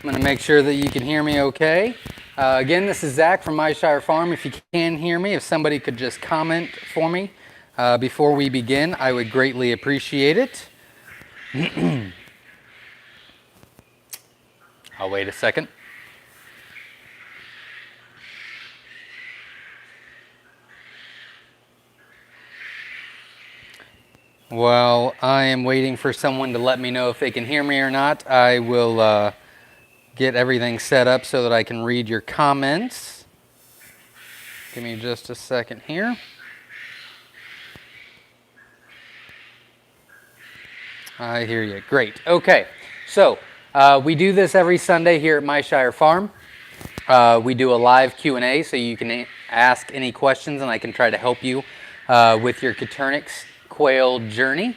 I'm going to make sure that you can hear me okay. Again, this is Zach from Myshire Farm. If you can hear me, if somebody could just comment for me before we begin, I would greatly appreciate it. I'll wait a second. While I am waiting for someone to let me know if they can hear me or not, I will get everything set up so that I can read your comments. Give me just a second here. I hear you. Great. Okay. So we do this every Sunday here at Myshire Farm. We do a live Q&A, so you can ask any questions, and I can try to help you with your Caternix quail journey.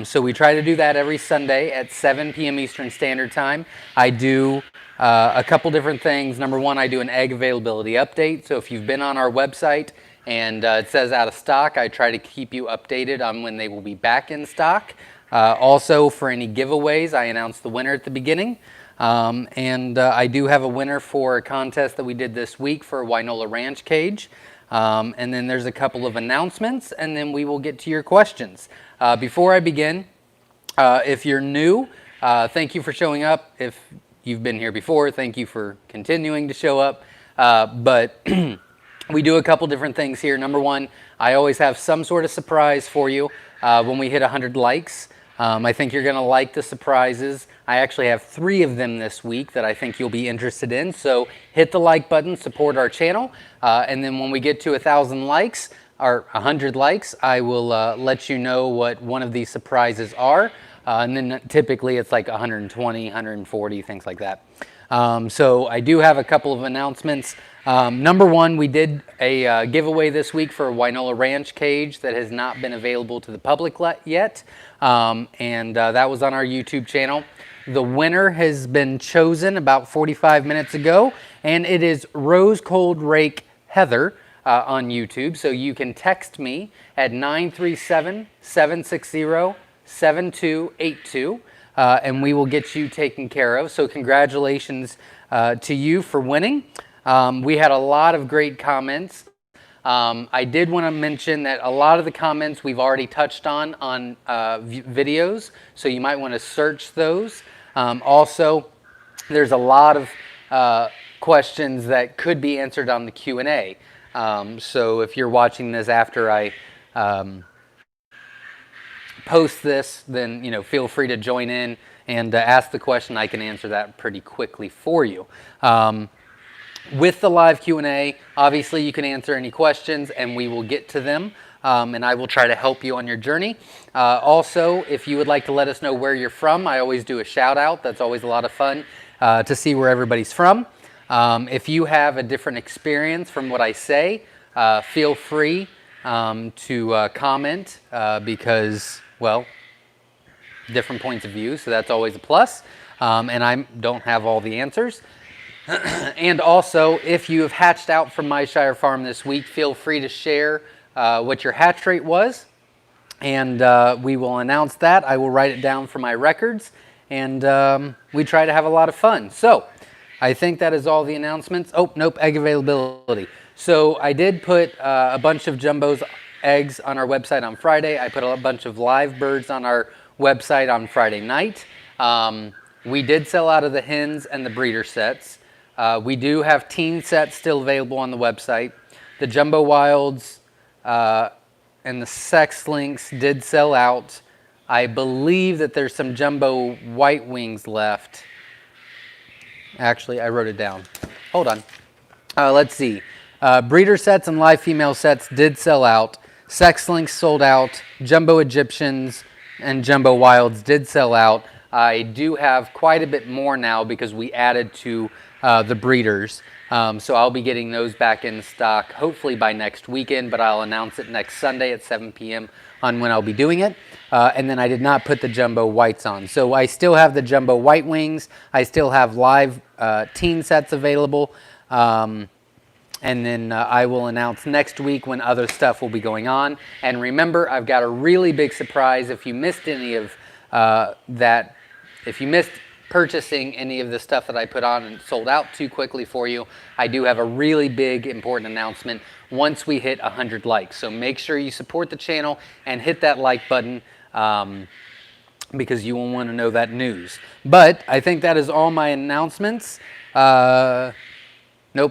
So we try to do that every Sunday at 7 p.m. Eastern Standard Time. I do a couple different things. Number one, I do an egg availability update. So if you've been on our website and it says out of stock, I try to keep you updated on when they will be back in stock. Also, for any giveaways, I announce the winner at the beginning. I do have a winner for a contest that we did this week for a Wynola Ranch cage. And then there's a couple of announcements, and then we will get to your questions. Before I begin, if you're new, thank you for showing up. If you've been here before, thank you for continuing to show up. But we do a couple different things here. Number one, I always have some sort of surprise for you when we hit 100 likes. I think you're going to like the surprises. I actually have 3 of them this week that I think you'll be interested in. So hit the like button, support our channel, and then when we get to 1,000 likes, or 100 likes, I will let you know what one of these surprises are. And then typically it's like 120, 140, things like that. So I do have a couple of announcements. Number one, we did a giveaway this week for a Wynola Ranch cage that has not been available to the public yet. That was on our YouTube channel. The winner has been chosen about 45 minutes ago, and it is Rose Cold Rake Heather on YouTube. So you can text me at 937-760-7282, and we will get you taken care of. So congratulations to you for winning. We had a lot of great comments. I did want to mention that a lot of the comments we've already touched on videos, so you might want to search those. Also, there's a lot of questions that could be answered on the Q&A. So if you're watching this after I post this, then feel free to join in and ask the question. I can answer that pretty quickly for you. With the live Q&A, obviously you can answer any questions and we will get to them, and I will try to help you on your journey. Also, if you would like to let us know where you're from, I always do a shout out. That's always a lot of fun to see where everybody's from. If you have a different experience from what I say, feel free to comment because, well, different points of view, so that's always a plus. And I don't have all the answers. And also, if you have hatched out from Myshire Farm this week, feel free to share what your hatch rate was, and we will announce that. I will write it down for my records, and we try to have a lot of fun. So I think that is all the announcements. Oh, nope, egg availability. So I did put a bunch of Jumbo's eggs on our website on Friday. I put a bunch of live birds on our website on Friday night. We did sell out of the hens and the breeder sets. We do have teen sets still available on the website. The Jumbo Wilds and the Sex Links did sell out. I believe that there's some Jumbo White Wings left. Actually, I wrote it down. Hold on. Let's see. Breeder sets and live female sets did sell out. Sex Links sold out. Jumbo Egyptians and Jumbo Wilds did sell out. I do have quite a bit more now because we added to the breeders. So I'll be getting those back in stock hopefully by next weekend, but I'll announce it next Sunday at 7 p.m. on when I'll be doing it. And then I did not put the Jumbo Whites on. So I still have the Jumbo White Wings. I still have live teen sets available. And then I will announce next week when other stuff will be going on. And remember, I've got a really big surprise. If you missed any of that, if you missed purchasing any of the stuff that I put on and sold out too quickly for you, I do have a really big, important announcement once we hit 100 likes. So make sure you support the channel and hit that like button because you will want to know that news. But I think that is all my announcements. Nope,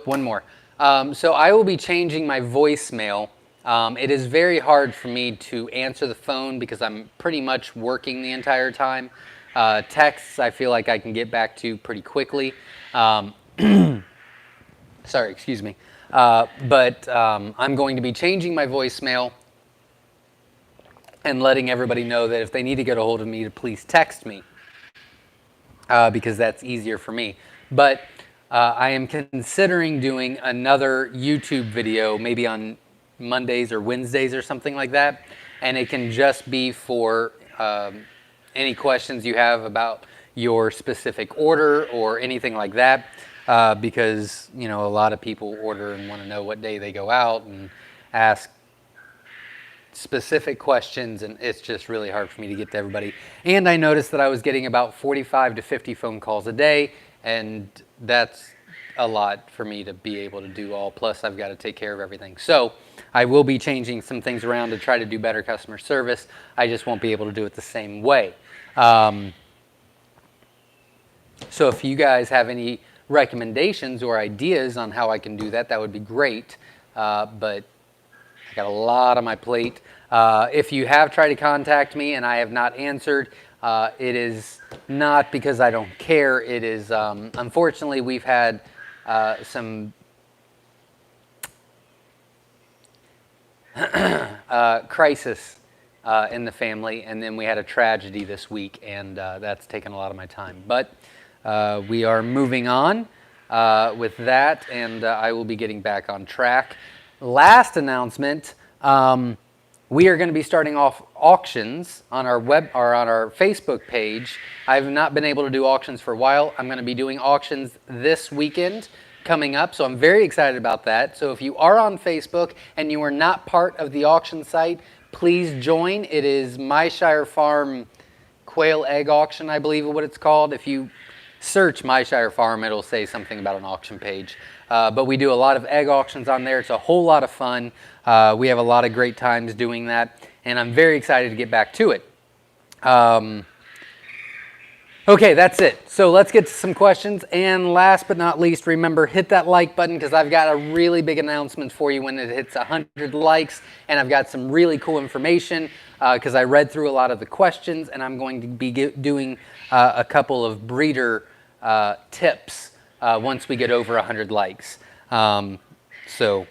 one more. So I will be changing my voicemail. It is very hard for me to answer the phone because I'm pretty much working the entire time. Texts I feel like I can get back to pretty quickly. Sorry, excuse me. But I'm going to be changing my voicemail and letting everybody know that if they need to get a hold of me, to please text me because that's easier for me. But I am considering doing another YouTube video, maybe on Mondays or Wednesdays or something like that, and it can just be for any questions you have about your specific order or anything like that, because a lot of people order and want to know what day they go out and ask specific questions, and it's just really hard for me to get to everybody. And I noticed that I was getting about 45 to 50 phone calls a day, and that's a lot for me to be able to do all, plus I've got to take care of everything. So I will be changing some things around to try to do better customer service. I just won't be able to do it the same way. So if you guys have any recommendations or ideas on how I can do that, that would be great. But I got a lot on my plate. If you have tried to contact me and I have not answered, it is not because I don't care. It is, unfortunately, we've had some crisis in the family, and then we had a tragedy this week, and that's taken a lot of my time. But we are moving on with that, and I will be getting back on track. Last announcement, we are going to be starting off auctions on our web or on our Facebook page. I've not been able to do auctions for a while. I'm going to be doing auctions this weekend coming up, so I'm very excited about that. So if you are on Facebook and you are not part of the auction site, please join. It is Myshire Farm Quail Egg Auction, I believe is what it's called. If you search Myshire Farm, it'll say something about an auction page. But we do a lot of egg auctions on there. It's a whole lot of fun. We have a lot of great times doing that, and I'm very excited to get back to it. Okay, that's it. So let's get to some questions. And last but not least, remember, hit that like button because I've got a really big announcement for you when it hits 100 likes. And I've got some really cool information because I read through a lot of the questions, and I'm going to be doing a couple of breeder tips once we get over 100 likes. So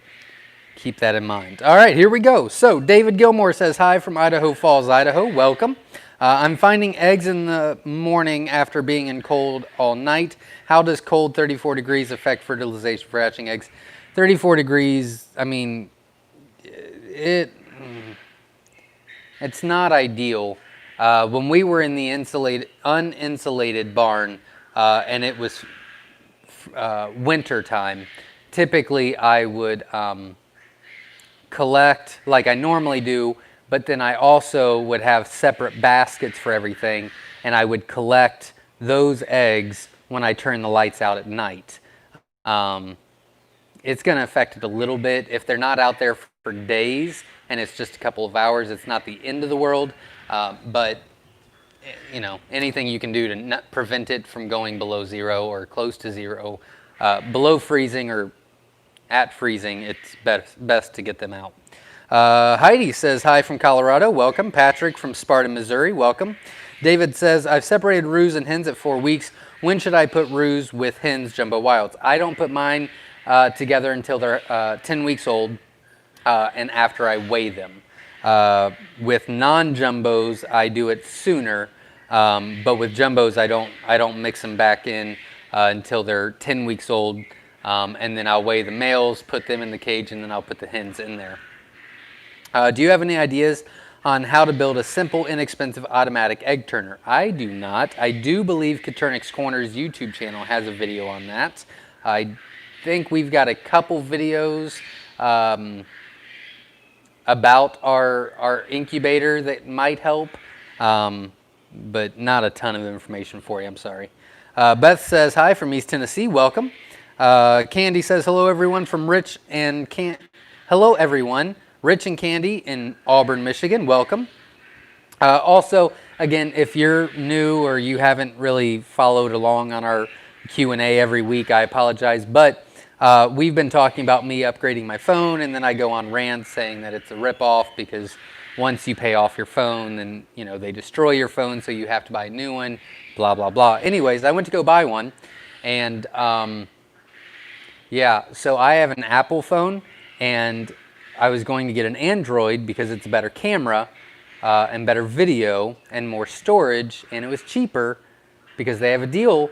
keep that in mind. All right, here we go. So David Gilmore says, hi from Idaho Falls, Idaho. Welcome. I'm finding eggs in the morning after being in cold all night. How does cold 34 degrees affect fertilization for hatching eggs? 34 degrees, I mean, it's not ideal. When we were in the uninsulated barn and it was winter time, typically I would collect like I normally do, but then I also would have separate baskets for everything, and I would collect those eggs when I turn the lights out at night. It's going to affect it a little bit. If they're not out there for days and it's just a couple of hours, it's not the end of the world, but anything you can do to not prevent it from going below zero or close to zero, below freezing or at freezing, it's best to get them out. Heidi says, hi from Colorado. Welcome. Patrick from Sparta, Missouri. Welcome. David says, I've separated roos and hens at 4 weeks. When should I put roos with hens jumbo wilds? I don't put mine together until they're 10 weeks old and after I weigh them. With non-jumbos, I do it sooner, but with jumbos, I don't mix them back in until they're 10 weeks old, and then I'll weigh the males, put them in the cage, and then I'll put the hens in there. Do you have any ideas on how to build a simple, inexpensive automatic egg turner? I do not. I do believe Caternix Corner's YouTube channel has a video on that. I think we've got a couple videos about our incubator that might help. but not a ton of information for you. I'm sorry. Beth says hi from East Tennessee. Welcome. Candy says hello everyone from Rich and hello everyone. Rich and Candy in Auburn, Michigan. Welcome. Also, again, if you're new or you haven't really followed along on our Q&A every week, I apologize. But we've been talking about me upgrading my phone, and then I go on rants saying that it's a ripoff because once you pay off your phone, then they destroy your phone, so you have to buy a new one, blah, blah, blah. Anyways, I went to go buy one, and yeah, so I have an Apple phone, and I was going to get an Android because it's a better camera, and better video and more storage, and it was cheaper because they have a deal,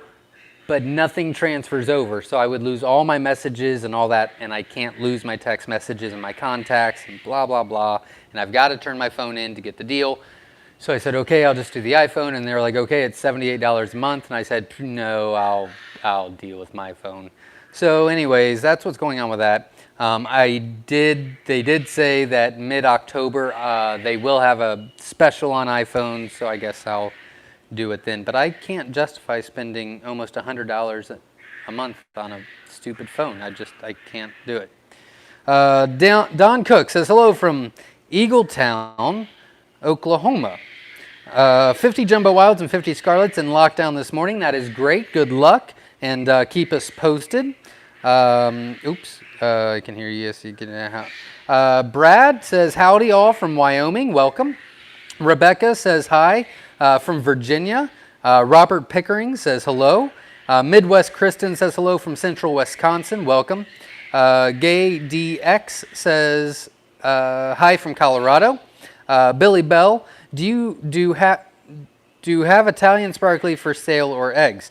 but nothing transfers over. So I would lose all my messages and all that, and I can't lose my text messages and my contacts and blah, blah, blah. And I've got to turn my phone in to get the deal. So I said, okay, I'll just do the iPhone. And they were like, okay, it's $78 a month. And I said, no, I'll deal with my phone. So anyways, that's what's going on with that. They did say that mid-October they will have a special on iPhone, so I guess I'll do it then. But I can't justify spending almost $100 a month on a stupid phone. I can't do it. Don Cook says hello from Eagletown, Oklahoma. 50 Jumbo Wilds and 50 Scarlets in lockdown this morning. That is great. Good luck, and keep us posted. I can hear you. Yes, you can. Brad says howdy all from Wyoming. Welcome. Rebecca says hi from Virginia. Robert Pickering says hello. Midwest Kristen says hello from Central Wisconsin. Welcome. Gay DX says hi from Colorado. Billy Bell, do you have Italian sparkly for sale or eggs?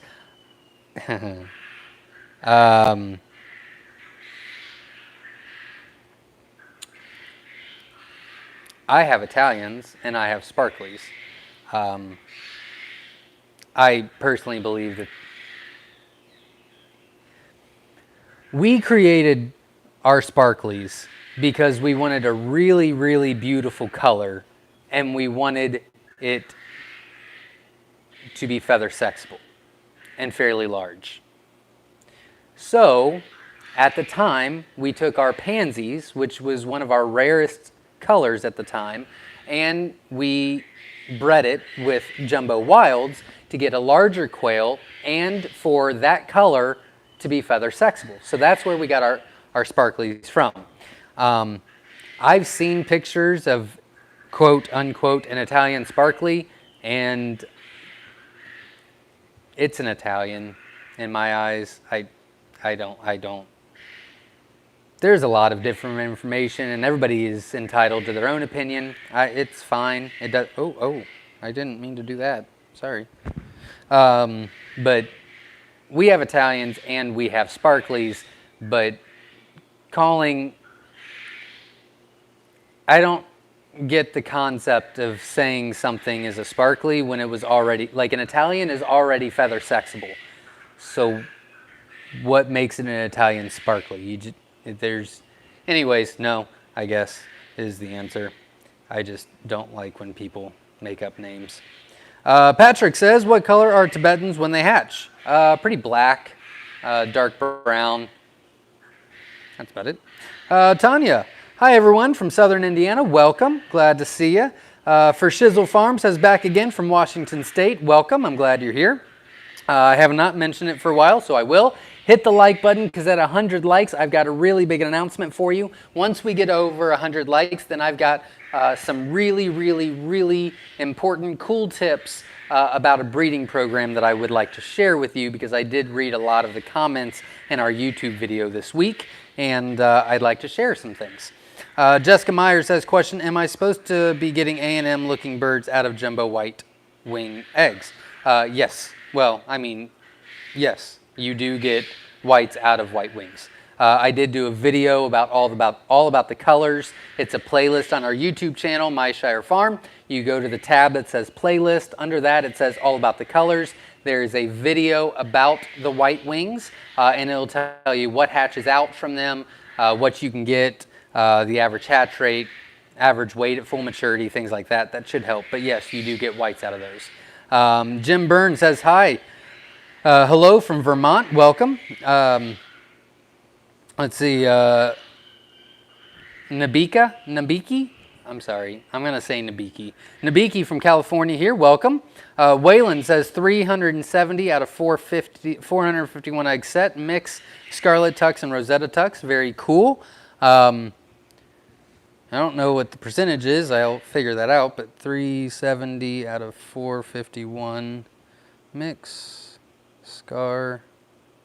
I have Italians and I have sparklies. I personally believe that we created our sparklies because we wanted a really, really beautiful color, and we wanted it to be feather sexable and fairly large. So, at the time, we took our pansies, which was one of our rarest colors at the time, and we bred it with Jumbo Wilds to get a larger quail and for that color to be feather sexable. So that's where we got our sparklies from. I've seen pictures of quote unquote an Italian sparkly, and it's an Italian in my eyes. I don't. There's a lot of different information, and everybody is entitled to their own opinion. It's fine. It does. Oh, I didn't mean to do that. Sorry. But we have Italians and we have sparklies, but I don't get the concept of saying something is a sparkly when it was already, like an Italian is already feather sexable. So what makes it an Italian sparkly? Anyways, no, I guess is the answer. I just don't like when people make up names. Patrick says, what color are Tibetans when they hatch? Pretty black, dark brown. That's about it. Tanya, hi everyone from Southern Indiana. Welcome. Glad to see you. For Shizzle Farm says back again from Washington State. Welcome. I'm glad you're here. I have not mentioned it for a while, so I will. Hit the like button, because at 100 likes, I've got a really big announcement for you. Once we get over 100 likes, then I've got some really, really, really important, cool tips about a breeding program that I would like to share with you, because I did read a lot of the comments in our YouTube video this week, and I'd like to share some things. Jessica Myers says, question, am I supposed to be getting A&M looking birds out of jumbo white wing eggs? Yes. Well, I mean, yes. You do get whites out of white wings. I did do a video about all about the colors. It's a playlist on our YouTube channel, Myshire Farm. You go to the tab that says playlist. Under that, it says all about the colors. There is a video about the white wings, and it'll tell you what hatches out from them, what you can get, the average hatch rate, average weight at full maturity, things like that. That should help. But yes, you do get whites out of those. Jim Byrne says hi. Hello from Vermont. Welcome. Let's see. Nabiki? I'm sorry. I'm going to say Nabiki. Nabiki from California here. Welcome. Waylon says 370 out of 451 egg set. Mix Scarlet Tucks and Rosetta Tucks. Very cool. I don't know what the percentage is. I'll figure that out. But 370 out of 451 mix Scar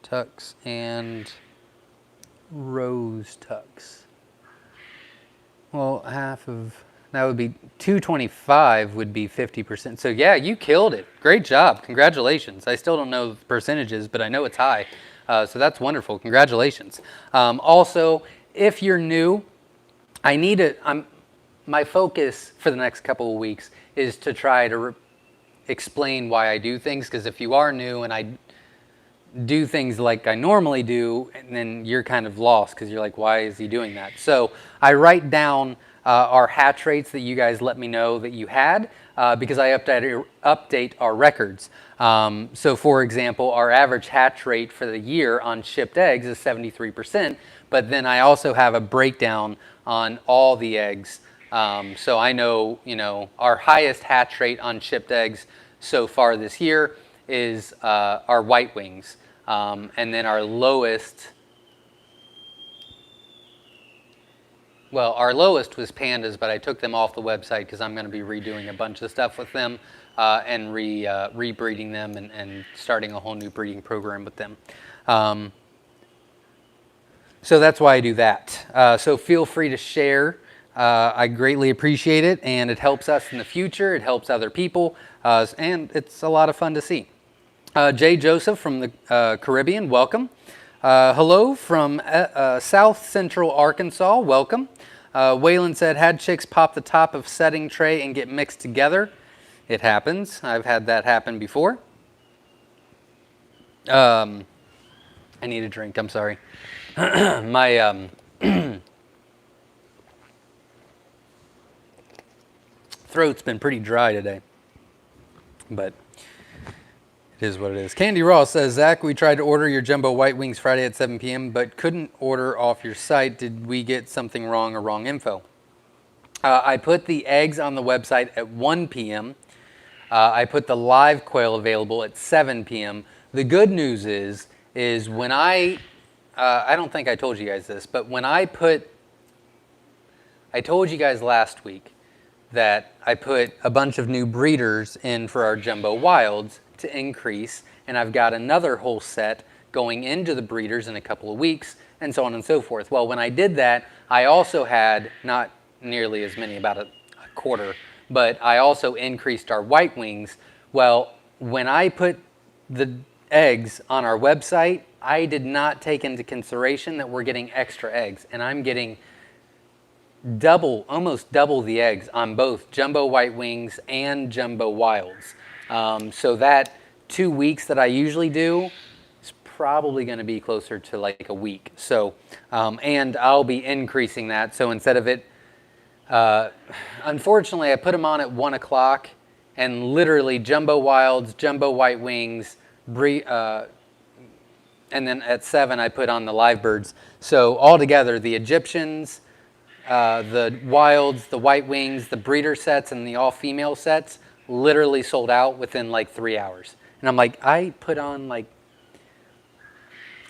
Tucks and Rose Tucks. Well, half of that would be 225 would be 50%. So yeah, you killed it. Great job. Congratulations. I still don't know the percentages, but I know it's high. So that's wonderful. Congratulations. Also, if you're new, my focus for the next couple of weeks is to try to explain why I do things, because if you are new and I do things like I normally do, and then you're kind of lost because you're like, why is he doing that? So I write down our hatch rates that you guys let me know that you had, because I update our records. So for example, our average hatch rate for the year on shipped eggs is 73%, but then I also have a breakdown on all the eggs. So I know, our highest hatch rate on shipped eggs so far this year is our white wings. And then our lowest was pandas, but I took them off the website because I'm going to be redoing a bunch of stuff with them and rebreeding them and starting a whole new breeding program with them. So that's why I do that. So feel free to share. I greatly appreciate it, and it helps us in the future. It helps other people, and it's a lot of fun to see. Jay Joseph from the Caribbean, welcome. Hello from South Central Arkansas, welcome. Waylon said, had chicks pop the top of setting tray and get mixed together. It happens. I've had that happen before. I need a drink, I'm sorry. My throat's been pretty dry today, but it is what it is. Candy Ross says, Zach, we tried to order your jumbo white wings Friday at 7 p.m., but couldn't order off your site. Did we get something wrong or wrong info? I put the eggs on the website at 1 p.m. I put the live quail available at 7 p.m. The good news is when I don't think I told you guys this, but when I told you guys last week that I put a bunch of new breeders in for our jumbo wilds to increase, and I've got another whole set going into the breeders in a couple of weeks, and so on and so forth. Well, when I did that, I also had not nearly as many, about a quarter, but I also increased our white wings. Well, when I put the eggs on our website, I did not take into consideration that we're getting extra eggs, and I'm getting almost double the eggs on both jumbo white wings and jumbo wilds. So that 2 weeks that I usually do is probably going to be closer to like a week. So, and I'll be increasing that. So instead of it, unfortunately, I put them on at 1 o'clock, and literally jumbo wilds, jumbo white wings, and then at 7 I put on the live birds. So altogether, the Egyptians, the wilds, the white wings, the breeder sets, and the all-female sets literally sold out within like 3 hours. And I'm like, I put on like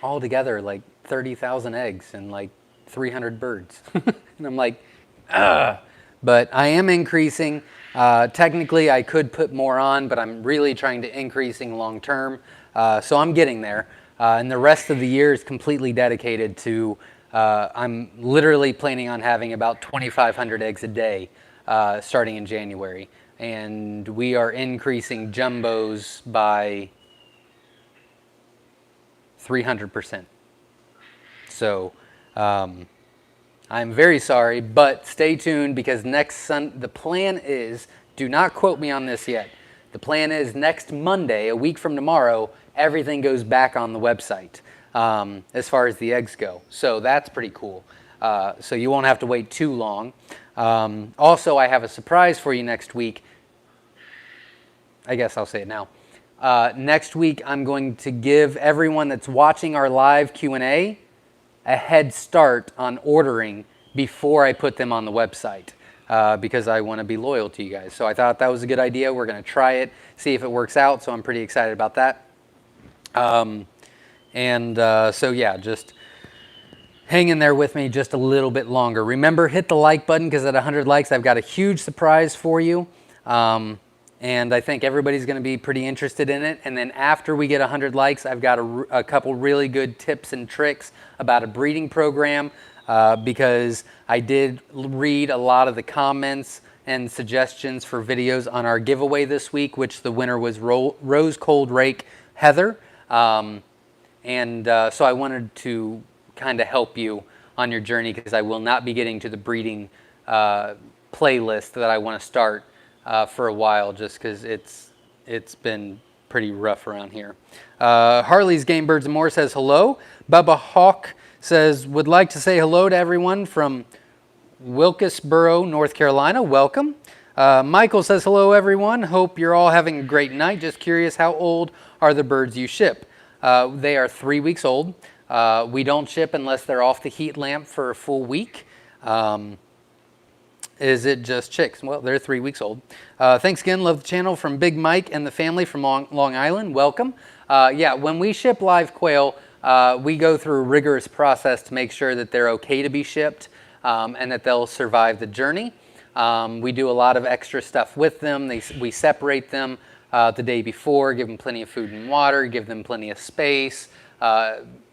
altogether like 30,000 eggs and like 300 birds. And I'm like, ugh. But I am increasing. Technically, I could put more on, but I'm really trying to increasing long term. So I'm getting there. And the rest of the year is completely dedicated to, I'm literally planning on having about 2,500 eggs a day starting in January. And we are increasing jumbos by 300%. So I'm very sorry, but stay tuned, because the plan is, do not quote me on this yet. The plan is next Monday, a week from tomorrow, everything goes back on the website as far as the eggs go. So that's pretty cool. So you won't have to wait too long. Also, I have a surprise for you next week. I guess I'll say it now. Next week, I'm going to give everyone that's watching our live Q&A a head start on ordering before I put them on the website because I want to be loyal to you guys. So I thought that was a good idea. We're going to try it, see if it works out. So I'm pretty excited about that. So yeah, just hang in there with me just a little bit longer. Remember, hit the like button because at 100 likes, I've got a huge surprise for you. And I think everybody's going to be pretty interested in it. And then after we get 100 likes, I've got a couple really good tips and tricks about a breeding program because I did read a lot of the comments and suggestions for videos on our giveaway this week, which the winner was Rose Cold Rake Heather. So I wanted to kind of help you on your journey because I will not be getting to the breeding playlist that I want to start for a while just because it's been pretty rough around here. Harley's Game Birds and More says hello. Bubba Hawk says, would like to say hello to everyone from Wilkesboro, North Carolina. Welcome. Michael says hello everyone. Hope you're all having a great night. Just curious, how old are the birds you ship? They are 3 weeks old. We don't ship unless they're off the heat lamp for a full week. Is it just chicks? Well, they're 3 weeks old. Thanks again. Love the channel from Big Mike and the family from Long Island. Welcome. Yeah, when we ship live quail, we go through a rigorous process to make sure that they're okay to be shipped and that they'll survive the journey. We do a lot of extra stuff with them. We separate them the day before, give them plenty of food and water, give them plenty of space,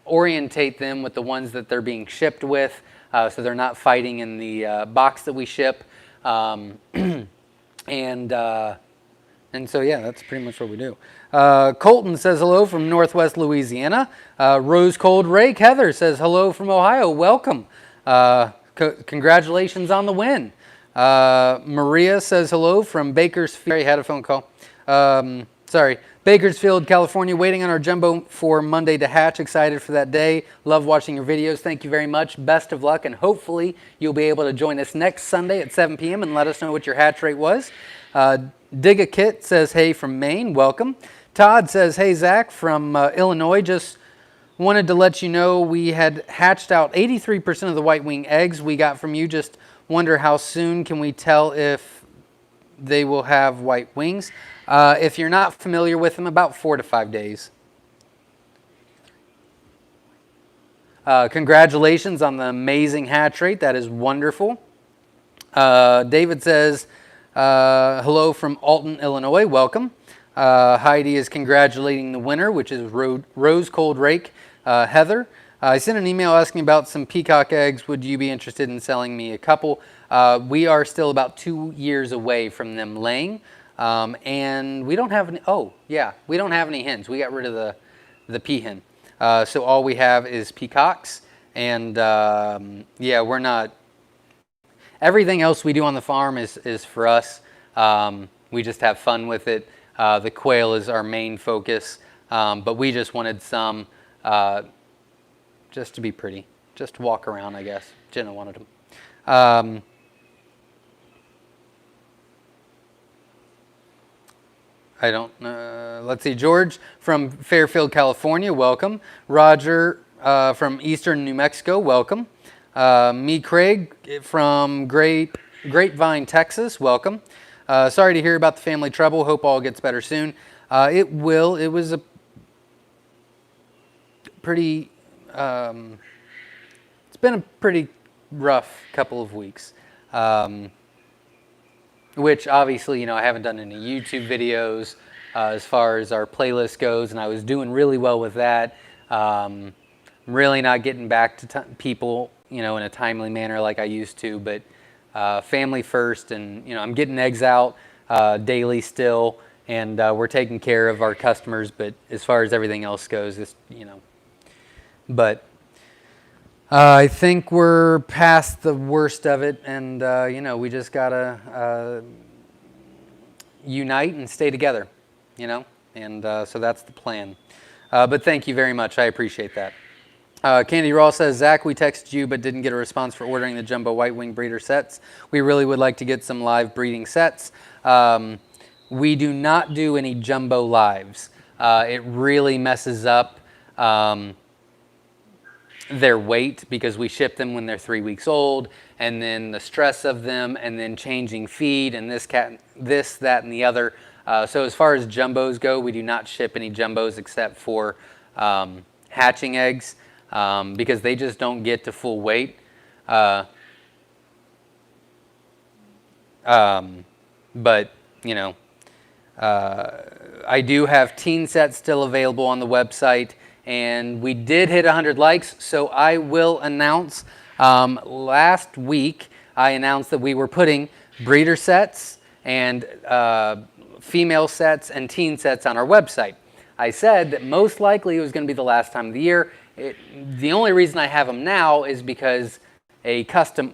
orientate them with the ones that they're being shipped with. So they're not fighting in the box that we ship. And so, yeah, that's pretty much what we do. Colton says hello from Northwest Louisiana. Rose Cold Rake Heather says hello from Ohio. Welcome. Congratulations on the win. Maria says hello from Bakersfield. I had a phone call. Bakersfield, California, waiting on our jumbo for Monday to hatch. Excited for that day. Love watching your videos. Thank you very much. Best of luck, and hopefully you'll be able to join us next Sunday at 7 p.m. and let us know what your hatch rate was. Dig a Kit says hey from Maine. Welcome. Todd says hey Zach from Illinois. Just wanted to let you know we had hatched out 83% of the white wing eggs we got from you. Just wonder how soon can we tell if they will have white wings. If you're not familiar with them, about 4 to 5 days. Congratulations on the amazing hatch rate. That is wonderful. David says, hello from Alton, Illinois. Welcome. Heidi is congratulating the winner, which is Rose Cold Rake Heather. I sent an email asking about some peacock eggs. Would you be interested in selling me a couple? We are still about 2 years away from them laying. And we don't have any, we don't have any hens. We got rid of the peahen. So all we have is peacocks. And we're not, everything else we do on the farm is for us. We just have fun with it. The quail is our main focus. But we just wanted some, just to be pretty, just to walk around, I guess. Jenna wanted them. Let's see, George from Fairfield, California, welcome. Roger from Eastern New Mexico, welcome. Me, Craig from Grapevine, Texas, welcome. Sorry to hear about the family trouble. Hope all gets better soon. It will. It was a pretty, it's been a pretty rough couple of weeks. Which obviously, I haven't done any YouTube videos as far as our playlist goes, and I was doing really well with that. Really not getting back to people, in a timely manner like I used to, but family first, and I'm getting eggs out daily still, and we're taking care of our customers. But as far as everything else goes, but. I think we're past the worst of it, and we just gotta unite and stay together, and so that's the plan. But thank you very much. I appreciate that. Candy Raw says, Zach, we texted you but didn't get a response for ordering the jumbo white wing breeder sets. We really would like to get some live breeding sets. we do not do any jumbo lives. It really messes up their weight because we ship them when they're 3 weeks old, and then the stress of them, and then changing feed, and this, that, and the other. So as far as jumbos go, we do not ship any jumbos except for hatching eggs because they just don't get to full weight. But, you know, I do have teen sets still available on the website, and we did hit 100 likes, so I will announce. Last week, I announced that we were putting breeder sets and female sets and teen sets on our website. I said that most likely it was going to be the last time of the year. The only reason I have them now is because a custom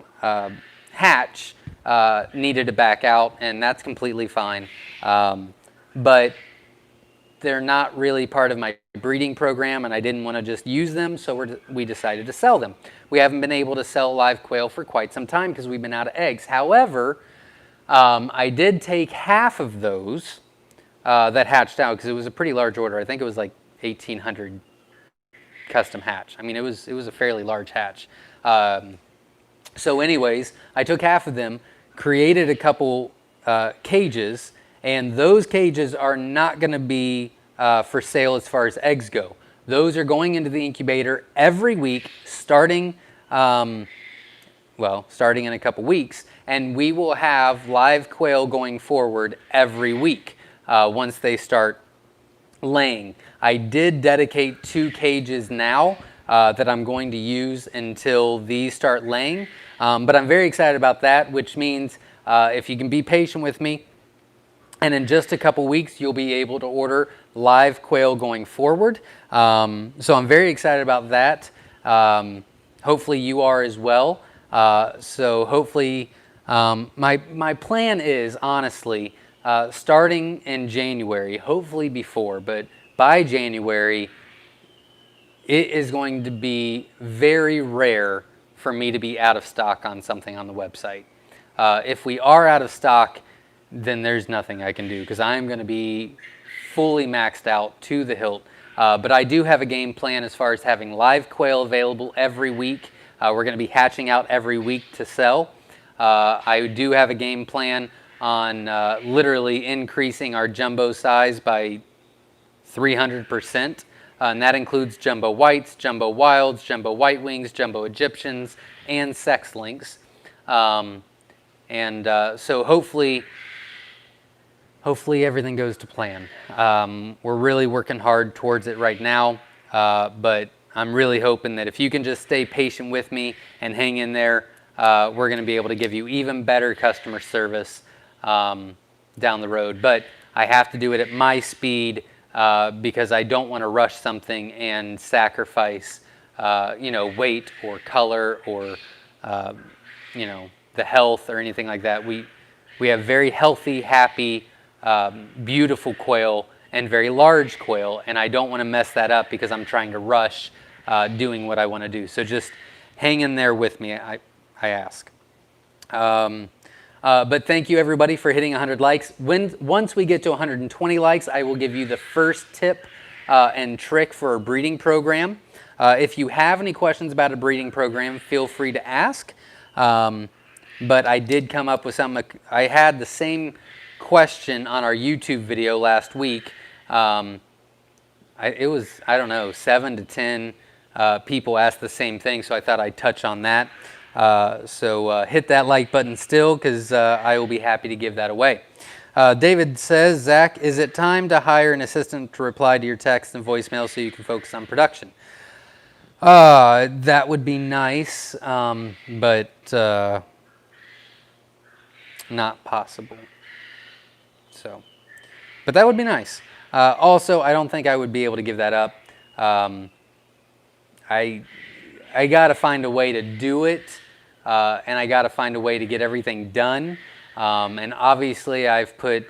hatch needed to back out, and that's completely fine. But they're not really part of my breeding program, and I didn't want to just use them, so we decided to sell them. We haven't been able to sell live quail for quite some time because we've been out of eggs. However, I did take half of those that hatched out because it was a pretty large order. I think it was like 1,800 custom hatch. I mean, it was a fairly large hatch. So anyways, I took half of them, created a couple cages, and those cages are not going to be for sale as far as eggs go. Those are going into the incubator every week, starting in a couple weeks, and we will have live quail going forward every week once they start laying. I did dedicate 2 cages now that I'm going to use until these start laying, but I'm very excited about that, which means if you can be patient with me, and in just a couple weeks, you'll be able to order live quail going forward. So I'm very excited about that. Hopefully you are as well. So hopefully, my plan is, honestly, starting in January, hopefully before, but by January, it is going to be very rare for me to be out of stock on something on the website. If we are out of stock, then there's nothing I can do because I'm going to be fully maxed out to the hilt. But I do have a game plan as far as having live quail available every week. We're going to be hatching out every week to sell. I do have a game plan on literally increasing our jumbo size by 300%. And that includes jumbo whites, jumbo wilds, jumbo white wings, jumbo Egyptians, and sex links. So hopefully everything goes to plan. We're really working hard towards it right now, but I'm really hoping that if you can just stay patient with me and hang in there, we're going to be able to give you even better customer service down the road. But I have to do it at my speed because I don't want to rush something and sacrifice, weight or color or, the health or anything like that. We have very healthy, happy, beautiful quail and very large quail, and I don't want to mess that up because I'm trying to rush doing what I want to do. So just hang in there with me, I ask. But thank you everybody for hitting 100 likes. Once we get to 120 likes, I will give you the first tip and trick for a breeding program. If you have any questions about a breeding program, feel free to ask. But I did come up with something. I had the same question on our YouTube video last week. It was, I don't know, 7 to 10 people asked the same thing, so I thought I'd touch on that. So hit that like button still, because I will be happy to give that away. David says, Zach, is it time to hire an assistant to reply to your text and voicemail so you can focus on production? That would be nice, but not possible. So, but that would be nice. Also, I don't think I would be able to give that up. I got to find a way to do it, and I got to find a way to get everything done. And obviously, I've put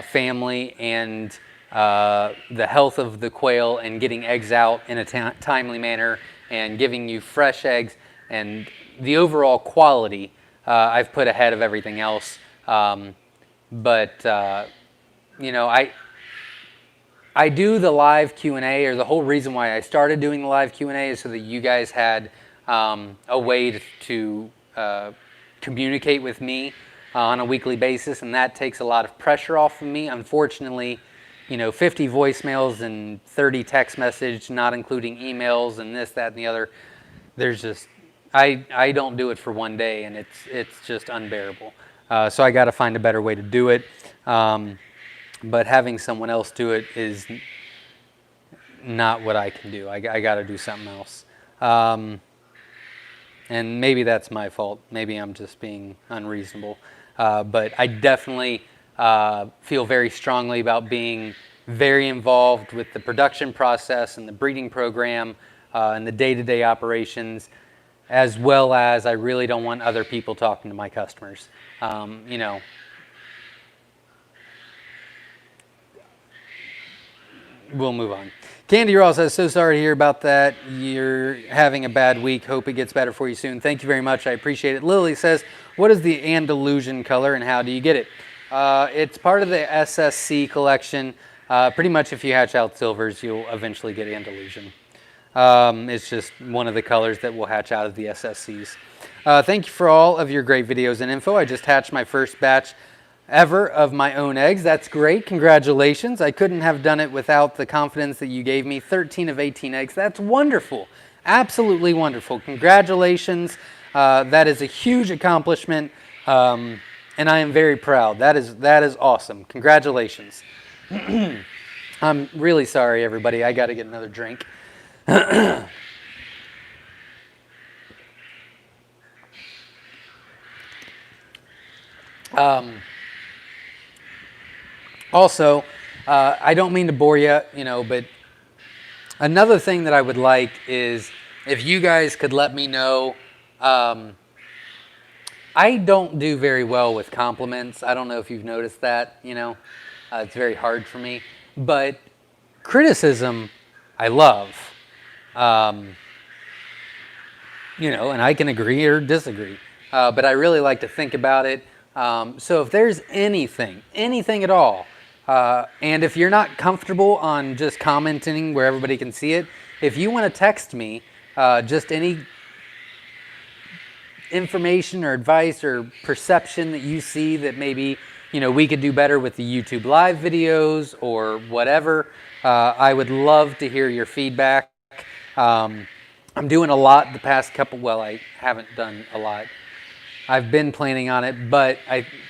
family and the health of the quail and getting eggs out in a timely manner and giving you fresh eggs and the overall quality I've put ahead of everything else. But you know, I do the live Q&A, or the whole reason why I started doing the live Q&A is so that you guys had a way to communicate with me on a weekly basis, and that takes a lot of pressure off of me. Unfortunately, you know, 50 voicemails and 30 text messages, not including emails and this, that, and the other. There's just, I don't do it for one day, and it's just unbearable. So I got to find a better way to do it. But having someone else do it is not what I can do. I got to do something else. And maybe that's my fault. Maybe I'm just being unreasonable. But I definitely feel very strongly about being very involved with the production process and the breeding program and the day-to-day operations, as well as I really don't want other people talking to my customers. You know, we'll move on. Candy Raw says, so sorry to hear about that. You're having a bad week. Hope it gets better for you soon. Thank you very much. I appreciate it. Lily says, what is the Andalusian color and how do you get it? It's part of the SSC collection. Pretty much if you hatch out silvers, you'll eventually get Andalusian. It's just one of the colors that will hatch out of the SSCs. Thank you for all of your great videos and info. I just hatched my first batch ever of my own eggs. That's great. Congratulations. I couldn't have done it without the confidence that you gave me. 13 of 18 eggs. That's wonderful. Absolutely wonderful. Congratulations. That is a huge accomplishment, and I am very proud. That is awesome. Congratulations. I'm really sorry, everybody. I got to get another drink. Also, I don't mean to bore you, you know, but another thing that I would like is if you guys could let me know. I don't do very well with compliments. I don't know if you've noticed that, you know. It's very hard for me. But criticism, I love. You know, and I can agree or disagree. But I really like to think about it. So if there's anything at all, and if you're not comfortable on just commenting where everybody can see it, if you want to text me just any information or advice or perception that you see that maybe, you know, we could do better with the YouTube live videos or whatever, I would love to hear your feedback. I'm doing a lot the past couple, well, I haven't done a lot. I've been planning on it, but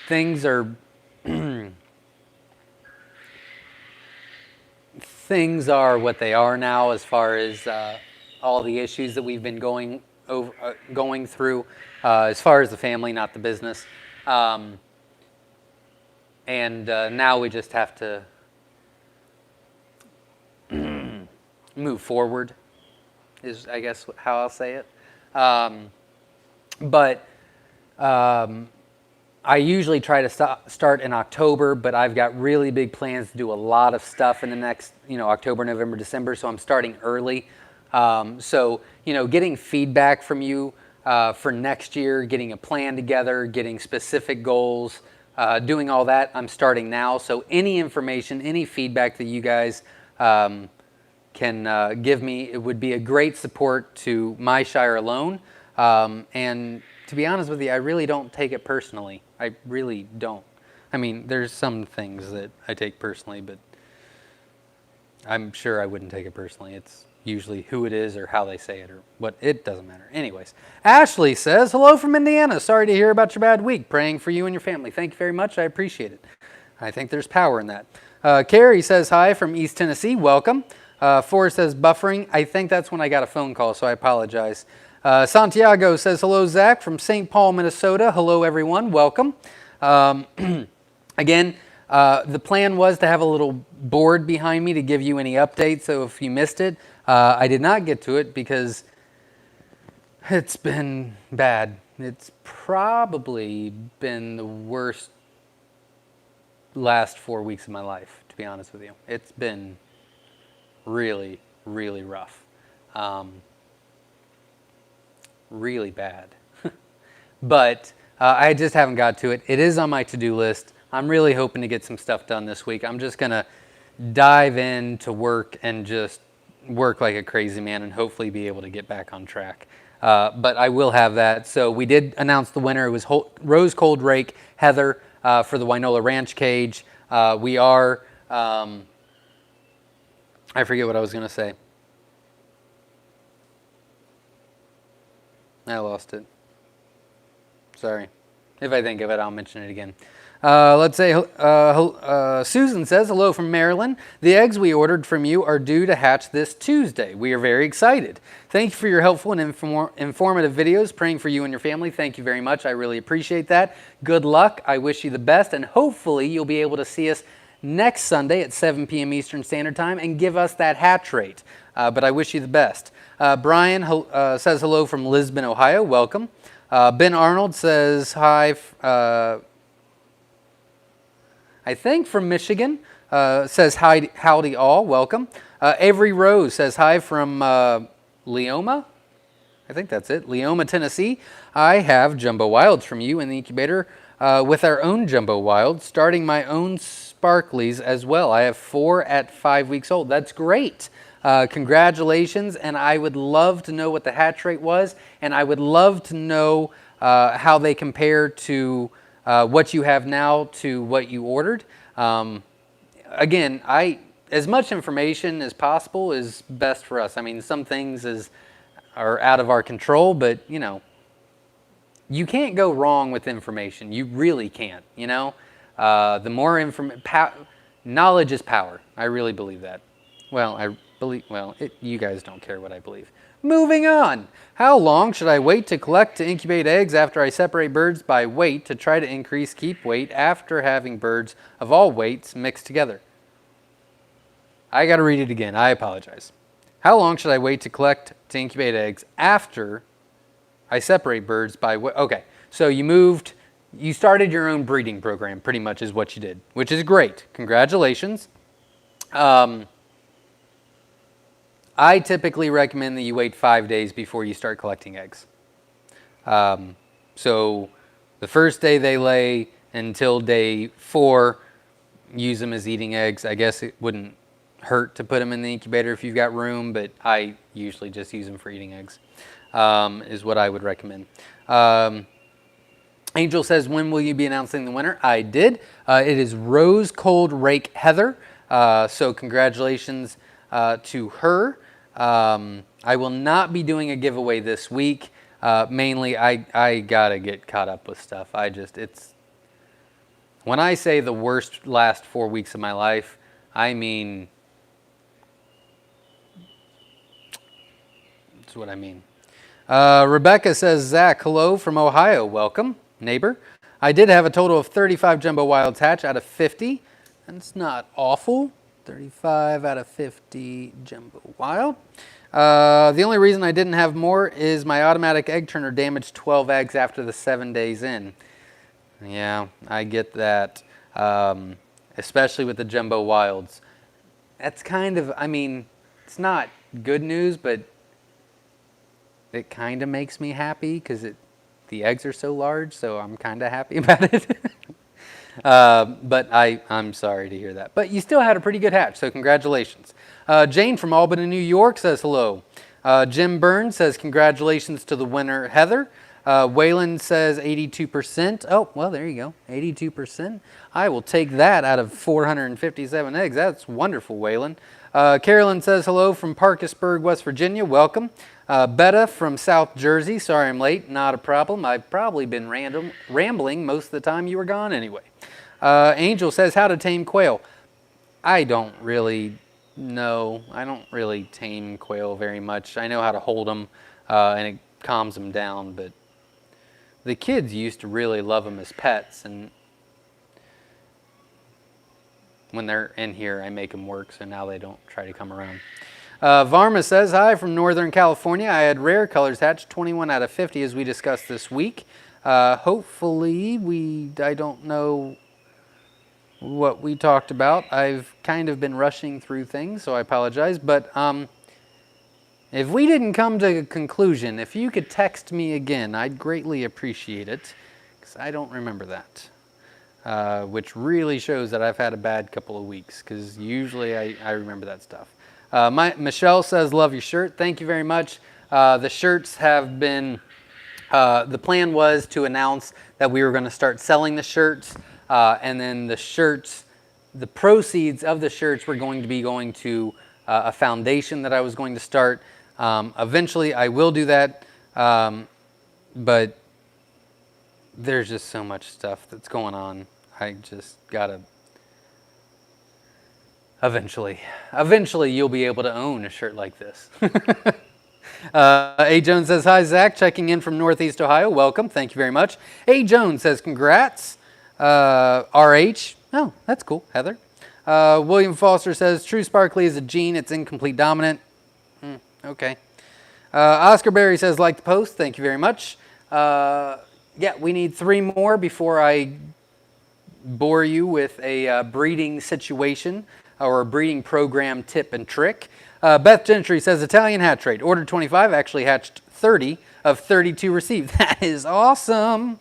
things are things are what they are now as far as all the issues that we've been going through as far as the family, not the business. And now we just have to move forward is, I guess, how I'll say it. But I usually try to start in October, but I've got really big plans to do a lot of stuff in the next, you know, October, November, December, so I'm starting early. So, you know, getting feedback from you for next year, getting a plan together, getting specific goals, doing all that, I'm starting now. So any information, any feedback that you guys can give me, it would be a great support to Myshire alone. And to be honest with you, I really don't take it personally. I really don't. I mean, there's some things that I take personally, but I'm sure I wouldn't take it personally. It's usually who it is or how they say it or what. It doesn't matter. Anyways, Ashley says, hello from Indiana. Sorry to hear about your bad week. Praying for you and your family. Thank you very much. I appreciate it. I think there's power in that. Carrie says hi from East Tennessee. Welcome. Forrest says buffering. I think that's when I got a phone call, so I apologize. Santiago says, hello, Zach, from St. Paul, Minnesota. Hello, everyone. Welcome. Again, the plan was to have a little board behind me to give you any updates, so if you missed it, I did not get to it because it's been bad. It's probably been the worst last 4 weeks of my life, to be honest with you. It's been really, really rough. Really bad. But I just haven't got to it. It is on my to-do list. I'm really hoping to get some stuff done this week. I'm just going to dive into work and just work like a crazy man and hopefully be able to get back on track. But I will have that. So we did announce the winner. It was Rose Cold Rake Heather for the Wynola Ranch cage. We are, I forget what I was going to say. I lost it. Sorry. If I think of it, I'll mention it again. Let's say Susan says, hello from Maryland. The eggs we ordered from you are due to hatch this Tuesday. We are very excited. Thank you for your helpful and informative videos. Praying for you and your family. Thank you very much. I really appreciate that. Good luck. I wish you the best, and hopefully you'll be able to see us next Sunday at 7 p.m. Eastern Standard Time and give us that hatch rate. But I wish you the best. Brian says hello from Lisbon, Ohio. Welcome. Ben Arnold says hi, I think from Michigan. Says hi, howdy all, welcome. Avery Rose says hi from Leoma. I think that's it, Leoma, Tennessee. I have jumbo wilds from you in the incubator with our own jumbo wilds, starting my own sparklies as well. I have 4 at 5 weeks old. That's great. Congratulations, and I would love to know what the hatch rate was, and I would love to know how they compare to what you have now to what you ordered. Again, as much information as possible is best for us. I mean, some things are out of our control, but you know, you can't go wrong with information. You really can't. You know, the more knowledge is power. I really believe that. Well, you guys don't care what I believe. Moving on. How long should I wait to collect to incubate eggs after I separate birds by weight to try to increase keep weight after having birds of all weights mixed together? I got to read it again. I apologize. How long should I wait to collect to incubate eggs after I separate birds by weight? Okay, so you started your own breeding program, pretty much is what you did, which is great. Congratulations. I typically recommend that you wait 5 days before you start collecting eggs. So the first day they lay until day 4, use them as eating eggs. I guess it wouldn't hurt to put them in the incubator if you've got room, but I usually just use them for eating eggs, is what I would recommend. Angel says, when will you be announcing the winner? I did. It is Rose Cold Rake Heather. So congratulations to her. I will not be doing a giveaway this week. Mainly, I gotta get caught up with stuff. When I say the worst last 4 weeks of my life, I mean, that's what I mean. Rebecca says, Zach, hello from Ohio. Welcome, neighbor. I did have a total of 35 jumbo wilds hatch out of 50. That's not awful. 35 out of 50 jumbo wild. The only reason I didn't have more is my automatic egg turner damaged 12 eggs after the 7 days in. Yeah, I get that, especially with the jumbo wilds. That's kind of, I mean, it's not good news, but it kind of makes me happy because the eggs are so large, so I'm kind of happy about it. But I'm sorry to hear that. But you still had a pretty good hatch, so congratulations. Jane from Albany, New York says hello. Jim Burns says congratulations to the winner, Heather. Waylon says 82%. Oh, well, there you go, 82%. I will take that out of 457 eggs. That's wonderful, Waylon. Carolyn says hello from Parkersburg, West Virginia. Welcome. Betta from South Jersey. Sorry I'm late. Not a problem. I've probably been rambling most of the time you were gone anyway. Angel says, how to tame quail. I don't really know. I don't really tame quail very much. I know how to hold them, and it calms them down, but the kids used to really love them as pets, and when they're in here, I make them work, so now they don't try to come around. Varma says, hi from Northern California. I had rare colors hatched, 21 out of 50 as we discussed this week. Hopefully, I don't know what we talked about. I've kind of been rushing through things, so I apologize. But if we didn't come to a conclusion, if you could text me again, I'd greatly appreciate it, because I don't remember that. which really shows that I've had a bad couple of weeks because usually I remember that stuff. Michelle says, love your shirt. Thank you very much. The shirts have been, the plan was to announce that we were going to start selling the shirts, and then the shirts, the proceeds of the shirts were going to be going to a foundation that I was going to start. Eventually I will do that, but there's just so much stuff that's going on. I just gotta, eventually you'll be able to own a shirt like this. A. Jones says, hi, Zach, checking in from Northeast Ohio. Welcome. Thank you very much. A. Jones says, congrats. RH. Oh, that's cool. Heather. William Foster says, true sparkly is a gene. It's incomplete dominant. Okay. Oscar Berry says, like the post. Thank you very much. Yeah, we need 3 more before I bore you with a breeding situation or a breeding program tip and trick. Beth Gentry says, Italian hatch rate. Ordered 25, actually hatched 30 of 32 received. That is awesome.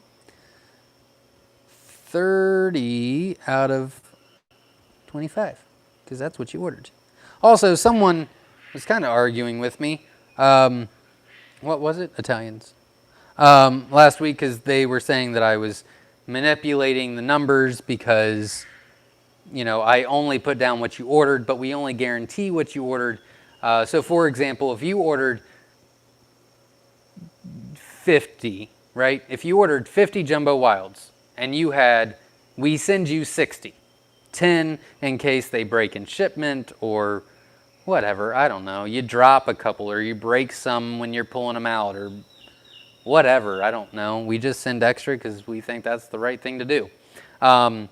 30 out of 25, because that's what you ordered. Also, someone was kind of arguing with me. What was it? Italians. Last week, because they were saying that I was manipulating the numbers because, you know, I only put down what you ordered, but we only guarantee what you ordered. So, for example, if you ordered 50, right? If you ordered 50 Jumbo Wilds and you had, we send you 60, 10 in case they break in shipment or whatever, I don't know. You drop a couple or you break some when you're pulling them out or whatever, I don't know. We just send extra because we think that's the right thing to do. But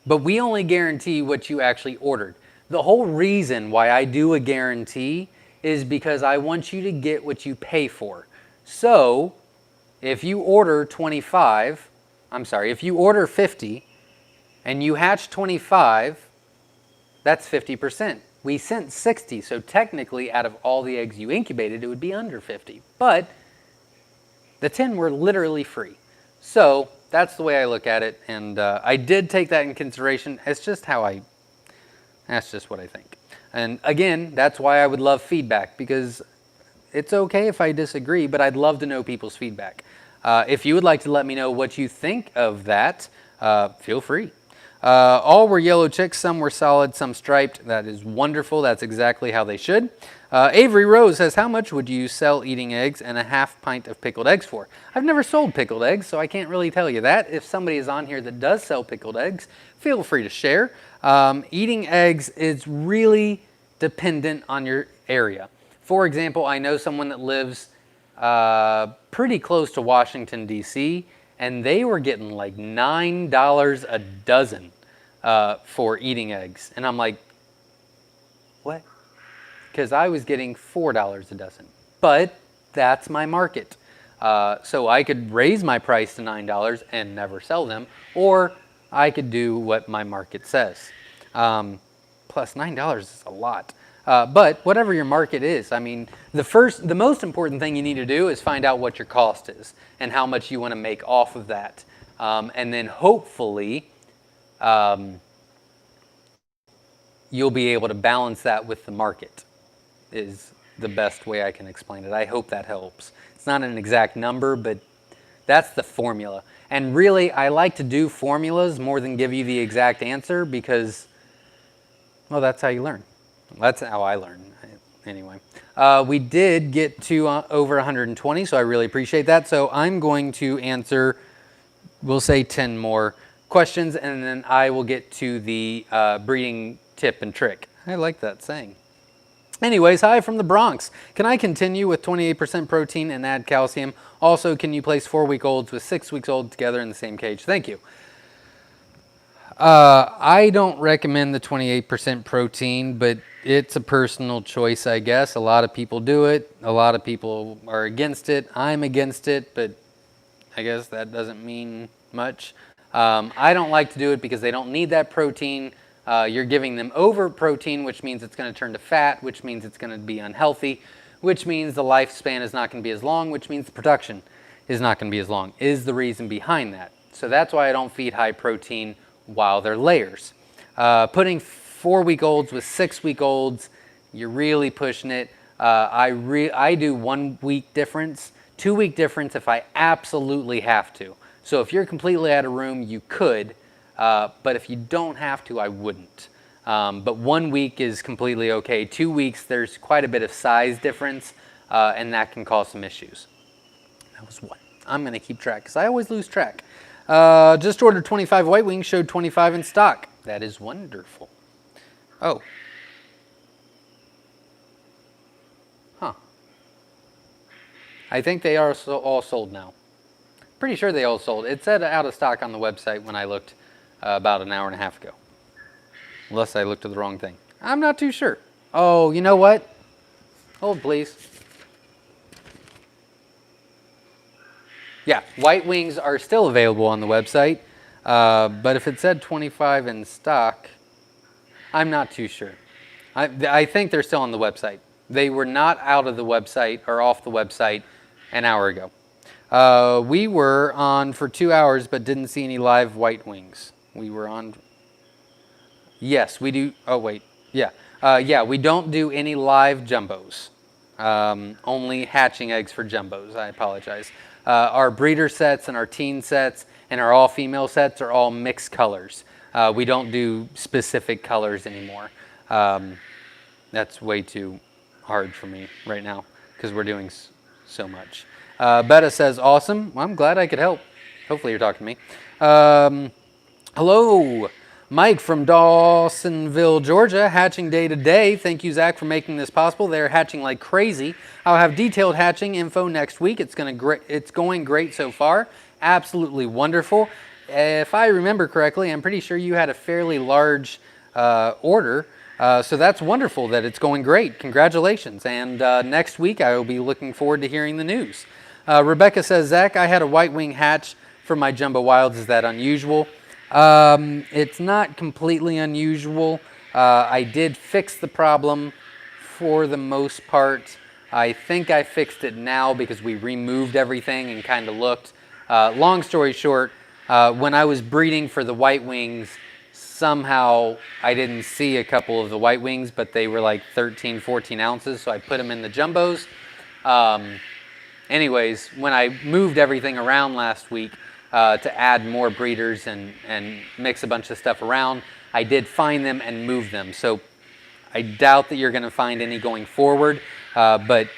we only guarantee what you actually ordered. The whole reason why I do a guarantee is because I want you to get what you pay for. So if you order 25, if you order 50 and you hatch 25, that's 50%. We sent 60, so technically out of all the eggs you incubated, it would be under 50. But the 10 were literally free. So that's the way I look at it, and I did take that in consideration. It's just that's just what I think. And again, that's why I would love feedback, because it's okay if I disagree, but I'd love to know people's feedback. If you would like to let me know what you think of that, feel free. All were yellow chicks, some were solid, some striped. That is wonderful. That's exactly how they should. Avery Rose says, how much would you sell eating eggs and a half pint of pickled eggs for? I've never sold pickled eggs, so I can't really tell you that. If somebody is on here that does sell pickled eggs, feel free to share. Eating eggs is really dependent on your area. For example, I know someone that lives pretty close to Washington, D.C., and they were getting like $9 a dozen for eating eggs. And I'm like, what? Because I was getting $4 a dozen. But that's my market. So I could raise my price to $9 and never sell them, or I could do what my market says. Plus $9 is a lot. But whatever your market is, I mean, the most important thing you need to do is find out what your cost is and how much you want to make off of that. And then hopefully you'll be able to balance that with the market is the best way I can explain it. I hope that helps. It's not an exact number, but that's the formula. And really, I like to do formulas more than give you the exact answer because, well, that's how you learn. That's how I learn, anyway. We did get to over 120, so I really appreciate that. So I'm going to answer, we'll say 10 more questions, and then I will get to the breeding tip and trick. I like that saying. Anyways, hi from the Bronx. Can I continue with 28% protein and add calcium? Also, can you place 4-week-olds with 6-week-olds together in the same cage? Thank you. I don't recommend the 28% protein, but it's a personal choice, I guess. A lot of people do it. A lot of people are against it. I'm against it, but I guess that doesn't mean much. I don't like to do it because they don't need that protein. You're giving them over protein, which means it's going to turn to fat, which means it's going to be unhealthy, which means the lifespan is not going to be as long, which means the production is not going to be as long, is the reason behind that. So that's why I don't feed high protein while they're layers. Putting 4-week-olds with 6-week-olds, you're really pushing it. I do 1 week difference, 2-week difference if I absolutely have to. So if you're completely out of room, you could, but if you don't have to, I wouldn't. But 1 week is completely okay. 2 weeks, there's quite a bit of size difference, and that can cause some issues. That was one. I'm going to keep track because I always lose track. Just ordered 25 white wings, showed 25 in stock. That is wonderful. Oh. Huh. I think they are all sold now. Pretty sure they all sold. It said out of stock on the website when I looked about an hour and a half ago. Unless I looked at the wrong thing. I'm not too sure. Oh, you know what? Hold, please. Yeah, white wings are still available on the website. But if it said 25 in stock, I'm not too sure. I think they're still on the website. They were not out of the website or off the website an hour ago. We were on for 2 hours, but didn't see any live white wings. We were on. Yes, we do. Oh, wait. Yeah. Yeah, we don't do any live jumbos. Only hatching eggs for jumbos. I apologize. Our breeder sets and our teen sets and our all-female sets are all mixed colors. We don't do specific colors anymore. That's way too hard for me right now because we're doing so much. Betta says, awesome. Well, I'm glad I could help. Hopefully you're talking to me. Hello, Mike from Dawsonville, Georgia. Hatching day to day. Thank you, Zach, for making this possible. They're hatching like crazy. I'll have detailed hatching info next week. It's going great so far. Absolutely wonderful. If I remember correctly, I'm pretty sure you had a fairly large order. So that's wonderful that it's going great. Congratulations. And next week, I will be looking forward to hearing the news. Rebecca says, Zach, I had a white wing hatch for my jumbo wilds. Is that unusual? It's not completely unusual. I did fix the problem for the most part. I think I fixed it now because we removed everything and kind of looked. Long story short, when I was breeding for the white wings, somehow I didn't see a couple of the white wings, but they were like 13, 14 ounces, so I put them in the jumbos. Anyways, when I moved everything around last week, to add more breeders and mix a bunch of stuff around, I did find them and move them. So I doubt that you're going to find any going forward, but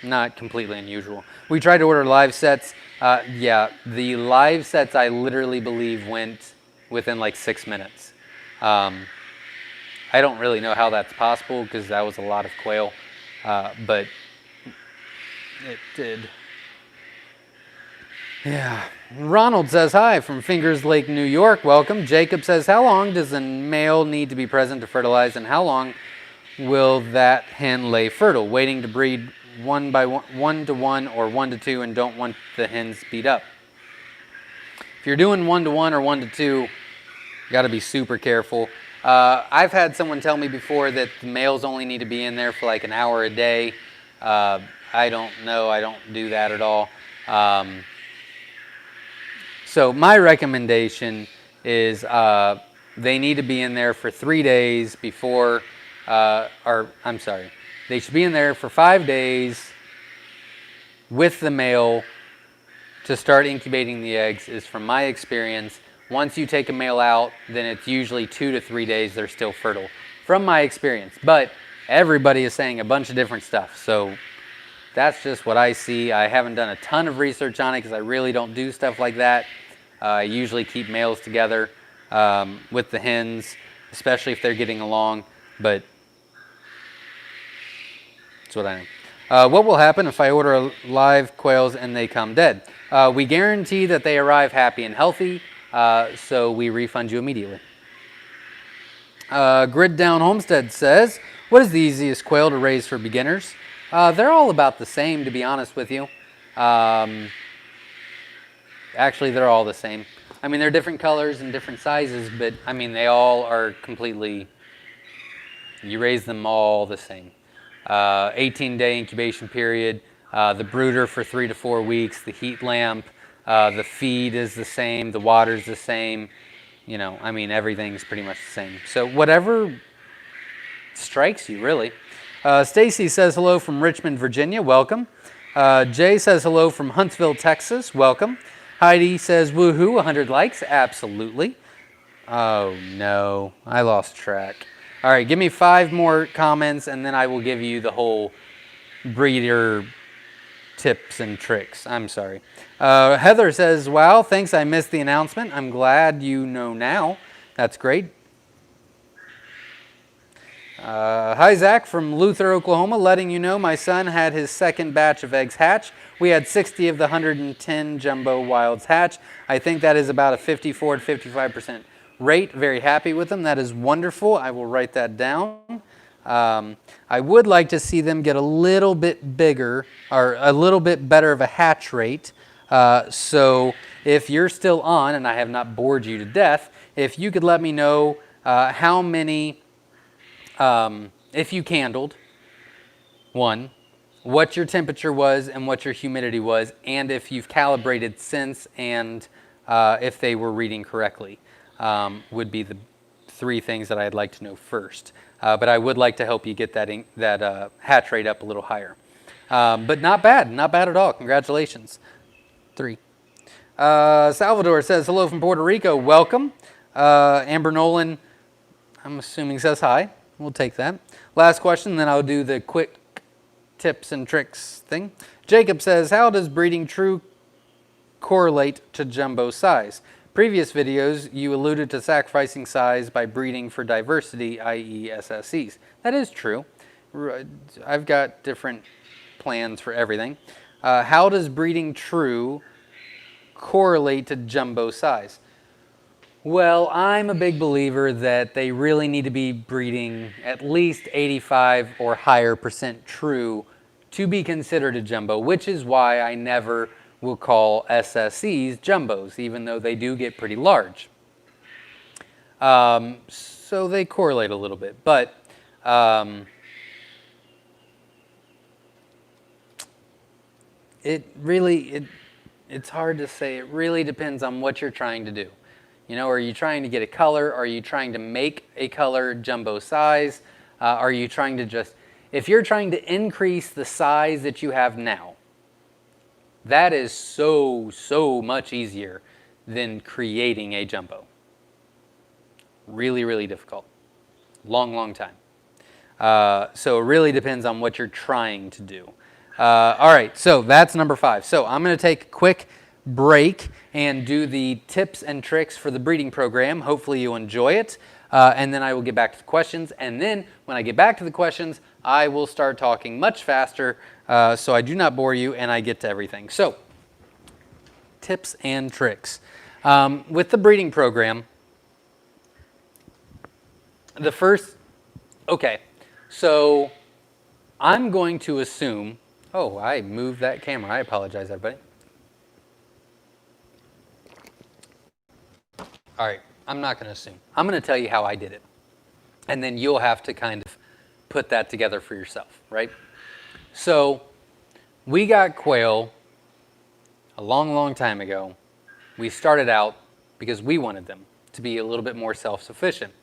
not completely unusual. We tried to order live sets. Yeah, the live sets I literally believe went within like 6 minutes. I don't really know how that's possible because that was a lot of quail, but it did. Yeah. Ronald says, hi from Fingers Lake, New York. Welcome. Jacob says, how long does a male need to be present to fertilize, and how long will that hen lay fertile? Waiting to breed 1 to 1 or 1 to 2 and don't want the hens beat up. If you're doing 1 to 1 or 1 to 2, you got to be super careful. I've had someone tell me before that the males only need to be in there for like an hour a day. I don't know. I don't do that at all. So my recommendation is they need to be in there for 3 days before, they should be in there for 5 days with the male to start incubating the eggs. Is from my experience. Once you take a male out, then it's usually 2 to 3 days they're still fertile. From my experience. But everybody is saying a bunch of different stuff. So that's just what I see. I haven't done a ton of research on it because I really don't do stuff like that. I usually keep males together with the hens, especially if they're getting along, but that's what I know. What will happen if I order live quails and they come dead? We guarantee that they arrive happy and healthy, so we refund you immediately. Grid Down Homestead says, what is the easiest quail to raise for beginners? They're all about the same, to be honest with you. Actually, they're all the same. I mean, they're different colors and different sizes, but I mean, they all are completely, you raise them all the same. 18-day incubation period, the brooder for 3 to 4 weeks, the heat lamp, The feed is the same. The water's the same. You know, I mean, everything's pretty much the same. So whatever strikes you, really. Stacy says hello from Richmond, Virginia. Welcome. Jay says hello from Huntsville, Texas. Welcome. Heidi says woohoo, 100 likes. Absolutely. Oh, no. I lost track. All right, give me 5 more comments, and then I will give you the whole breeder tips and tricks. I'm sorry. Heather says, wow, thanks. I missed the announcement. I'm glad you know now. That's great. Hi, Zach from Luther, Oklahoma, letting you know my son had his second batch of eggs hatch. We had 60 of the 110 jumbo wilds hatch. I think that is about a 54 to 55% rate. Very happy with them. That is wonderful. I will write that down. I would like to see them get a little bit bigger or a little bit better of a hatch rate. So if you're still on, and I have not bored you to death, if you could let me know how many, if you candled, one, what your temperature was and what your humidity was, and if you've calibrated since, and if they were reading correctly, would be the 3 things that I'd like to know first. But I would like to help you get that hatch rate up a little higher. But not bad at all. Congratulations. 3. Salvador says, hello from Puerto Rico. Welcome. Amber Nolan, I'm assuming, says hi. We'll take that. Last question, then I'll do the quick tips and tricks thing. Jacob says, how does breeding true correlate to jumbo size? Previous videos, you alluded to sacrificing size by breeding for diversity, i.e. SSCs. That is true. I've got different plans for everything. How does breeding true correlate to jumbo size? Well, I'm a big believer that they really need to be breeding at least 85 or higher % true to be considered a jumbo, which is why I never will call SSCs jumbos, even though they do get pretty large. So they correlate a little bit, but it's hard to say. It really depends on what you're trying to do. You know, are you trying to get a color? Are you trying to make a color jumbo size? Are you trying to just, if you're trying to increase the size that you have now, that is so much easier than creating a jumbo. Really difficult. Long time. So it really depends on what you're trying to do. All right, so that's number 5. So I'm going to take a quick break and do the tips and tricks for the breeding program. Hopefully you'll enjoy it. And then I will get back to the questions. And then when I get back to the questions, I will start talking much faster so I do not bore you and I get to everything. So, tips and tricks. With the breeding program, the first, okay, so I'm going to assume, oh, I moved that camera. I apologize, everybody. All right, I'm not going to assume. I'm going to tell you how I did it. And then you'll have to kind of put that together for yourself, right? So we got Quail a long time ago. We started out because we wanted them to be a little bit more self-sufficient.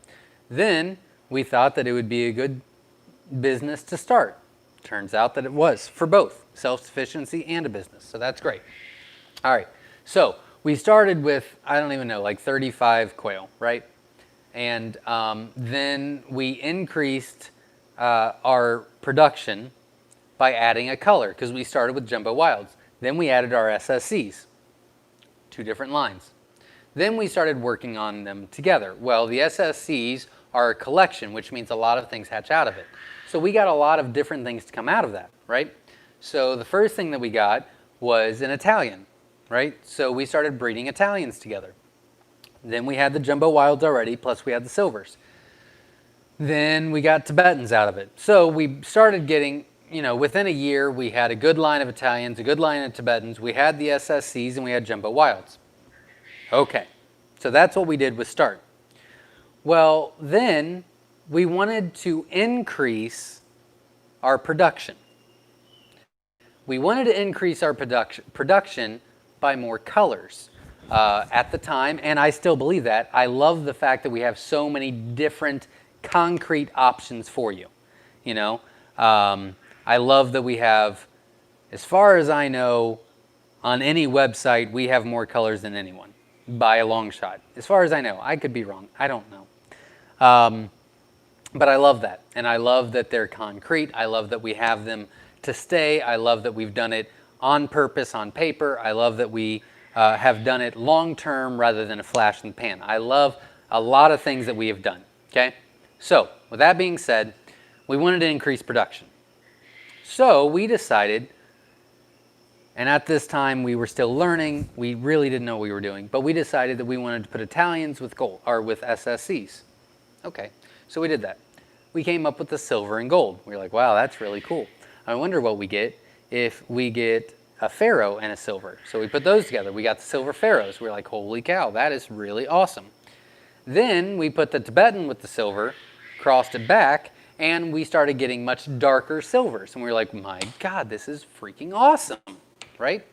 Then we thought that it would be a good business to start. Turns out that it was for both self-sufficiency and a business. So that's great. All right, so we started with, I don't even know, like 35 quail, right? And then we increased our production by adding a color because we started with jumbo wilds. Then we added our SSCs, 2 different lines. Then we started working on them together. Well, the SSCs are a collection, which means a lot of things hatch out of it. So we got a lot of different things to come out of that, right? So the first thing that we got was an Italian, right? So we started breeding Italians together. Then we had the jumbo wilds already, plus we had the silvers. Then we got Tibetans out of it. So we started getting, you know, within a year, we had a good line of Italians, a good line of Tibetans. We had the SSCs, and we had jumbo wilds. Okay, so that's what we did with start. Well, then we wanted to increase our production. We wanted to increase our production buy more colors at the time, and I still believe that. I love the fact that we have so many different concrete options for you. You know, I love that we have, as far as I know, on any website, we have more colors than anyone by a long shot. As far as I know, I could be wrong. I don't know. But I love that. And I love that they're concrete. I love that we have them to stay. I love that we've done it on purpose on paper. I love that we have done it long term rather than a flash in the pan. I love a lot of things that we have done. Okay? So, with that being said, we wanted to increase production. So, we decided, and at this time we were still learning, we really didn't know what we were doing, but we decided that we wanted to put Italians with gold, or with SSCs. Okay, so we did that. We came up with the silver and gold. We were like, wow, that's really cool. I wonder what we get if we get a pharaoh and a silver. So we put those together. We got the silver pharaohs. We were like, holy cow, that is really awesome. Then we put the Tibetan with the silver, crossed it back, and we started getting much darker silvers. And we were like, my God, this is freaking awesome, right?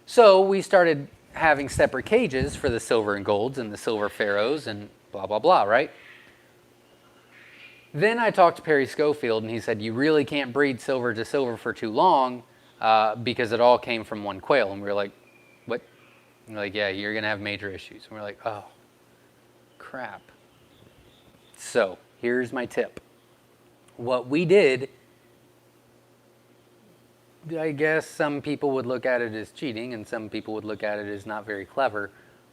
So we started having separate cages for the silver and golds and the silver pharaohs and blah, blah, blah, right? Then I talked to Perry Schofield, and he said, you really can't breed silver to silver for too long because it all came from one quail. And we were like, what? And we're like, yeah, you're going to have major issues. And we're like, oh, crap. So here's my tip. What we did, I guess some people would look at it as cheating, and some people would look at it as not very clever.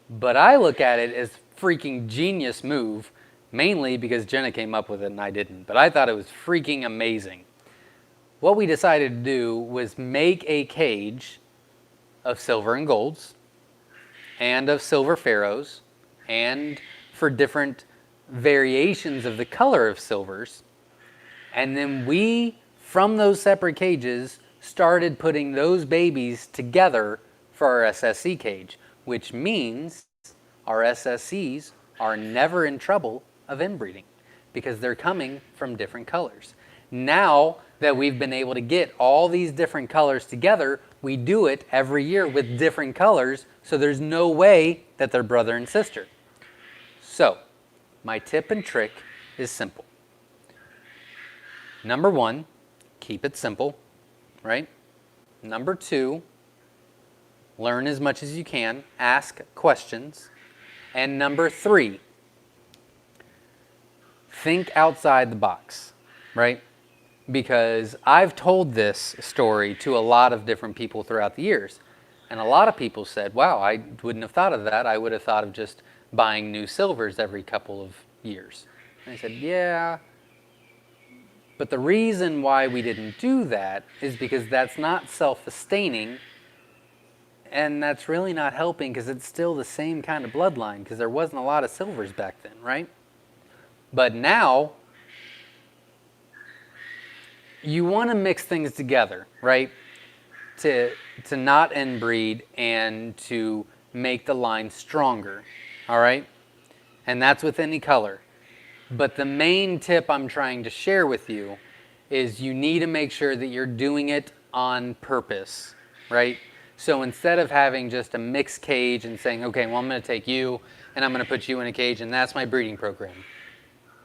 But I look at it as freaking genius move, mainly because Jenna came up with it and I didn't. But I thought it was freaking amazing. What we decided to do was make a cage of silver and golds, and of silver pharaohs, and for different variations of the color of silvers. And then we, from those separate cages, started putting those babies together for our SSC cage, which means our SSCs are never in trouble of inbreeding because they're coming from different colors. Now that we've been able to get all these different colors together, we do it every year with different colors, so there's no way that they're brother and sister. So, my tip and trick is simple. Number one, keep it simple, right? Number two, learn as much as you can, ask questions. And number three, think outside the box, right? Because I've told this story to a lot of different people throughout the years. And a lot of people said, wow, I wouldn't have thought of that. I would have thought of just buying new silvers every couple of years. And I said, yeah. But the reason why we didn't do that is because that's not self-sustaining, and that's really not helping because it's still the same kind of bloodline because there wasn't a lot of silvers back then, right? But now, you want to mix things together, right? To not inbreed and to make the line stronger, all right? And that's with any color. But the main tip I'm trying to share with you is you need to make sure that you're doing it on purpose, right? So instead of having just a mixed cage and saying, okay, well, I'm going to take you and I'm going to put you in a cage and that's my breeding program.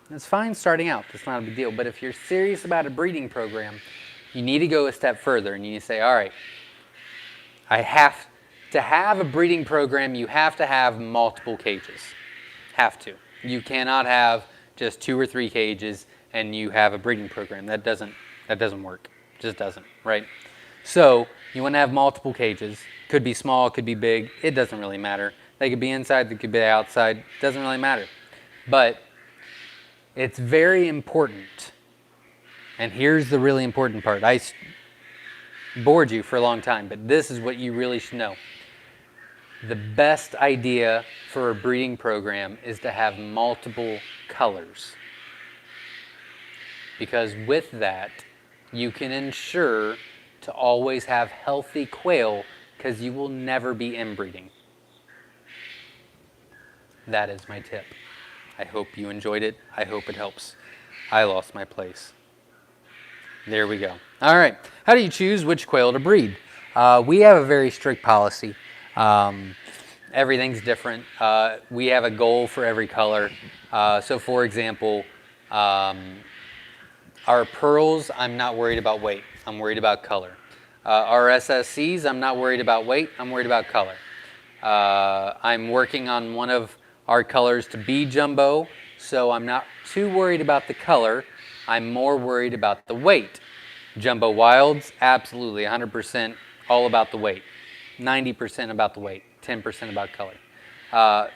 That's fine starting out. That's not a big deal. But if you're serious about a breeding program, you need to go a step further and you need to say, all right, I have to have a breeding program. You have to have multiple cages. Have to. You cannot have just 2 or 3 cages and you have a breeding program. That doesn't work. It just doesn't, right? So you want to have multiple cages. Could be small, could be big. It doesn't really matter. They could be inside, they could be outside. It doesn't really matter. But it's very important. And here's the really important part. I bored you for a long time, but this is what you really should know. The best idea for a breeding program is to have multiple colors. Because with that, you can ensure to always have healthy quail because you will never be inbreeding. That is my tip. I hope you enjoyed it. I hope it helps. I lost my place. There we go. All right. How do you choose which quail to breed? We have a very strict policy. Everything's different. We have a goal for every color. So for example, our pearls, I'm not worried about weight. I'm worried about color. Our SSCs, I'm not worried about weight. I'm worried about color. I'm working on one of our colors to be jumbo, so I'm not too worried about the color. I'm more worried about the weight. Jumbo wilds, absolutely, 100% all about the weight. 90% about the weight, 10% about color.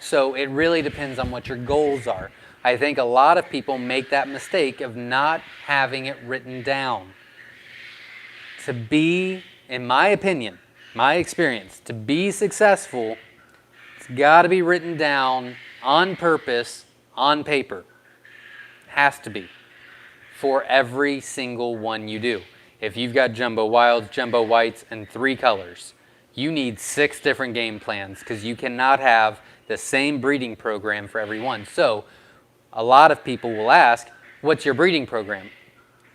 So it really depends on what your goals are. I think a lot of people make that mistake of not having it written down. To be, in my opinion, my experience, to be successful, it's got to be written down on purpose, on paper. Has to be. For every single one you do. If you've got jumbo wilds, jumbo whites, and 3 colors, you need 6 different game plans because you cannot have the same breeding program for every one. So a lot of people will ask, what's your breeding program?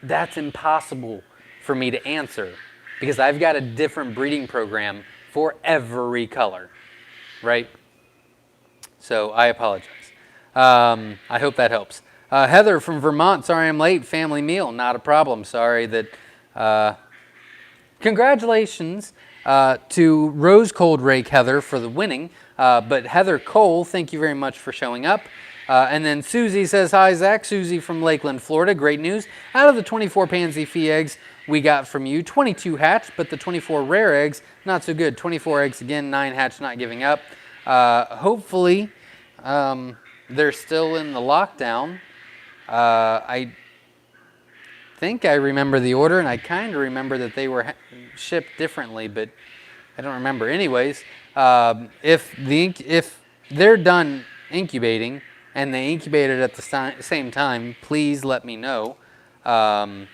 That's impossible for me to answer because I've got a different breeding program for every color, right? So I apologize. I hope that helps. Heather from Vermont, sorry I'm late, family meal, not a problem. Sorry that, congratulations to Rose Cold Rake Heather for the winning, but Heather Cole, thank you very much for showing up. And then Susie says, hi Zach, Susie from Lakeland, Florida, great news. Out of the 24 Pansy Fee eggs we got from you, 22 hatched, but the 24 rare eggs, not so good. 24 eggs again, 9 hatched, not giving up. Hopefully, they're still in the lockdown. I think I remember the order, and I kind of remember that they were shipped differently, but I don't remember. Anyways, if they're done incubating and they incubated at the same time, please let me know, and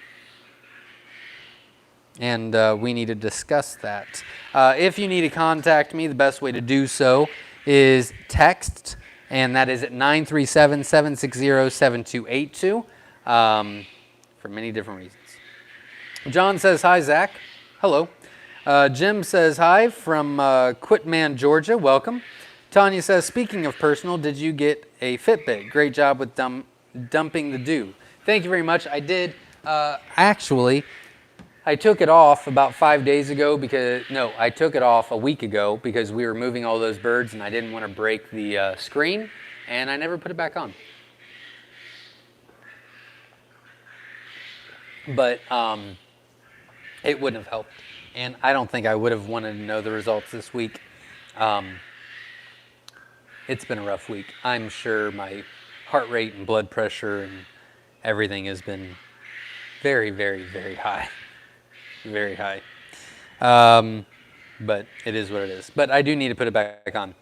we need to discuss that. If you need to contact me, the best way to do so is text, and that is at 937-760-7282 for many different reasons. John says, hi, Zach. Hello. Jim says, hi from Quitman, Georgia. Welcome. Tanya says, speaking of personal, did you get a Fitbit? Great job with dumping the dew. Thank you very much. I did. Actually, I took it off about 5 days ago because, no, I took it off a week ago because we were moving all those birds and I didn't want to break the screen, and I never put it back on. But it wouldn't have helped, and I don't think I would have wanted to know the results this week. It's been a rough week. I'm sure my heart rate and blood pressure and everything has been very, very, very high. Very high. But it is what it is. But I do need to put it back on.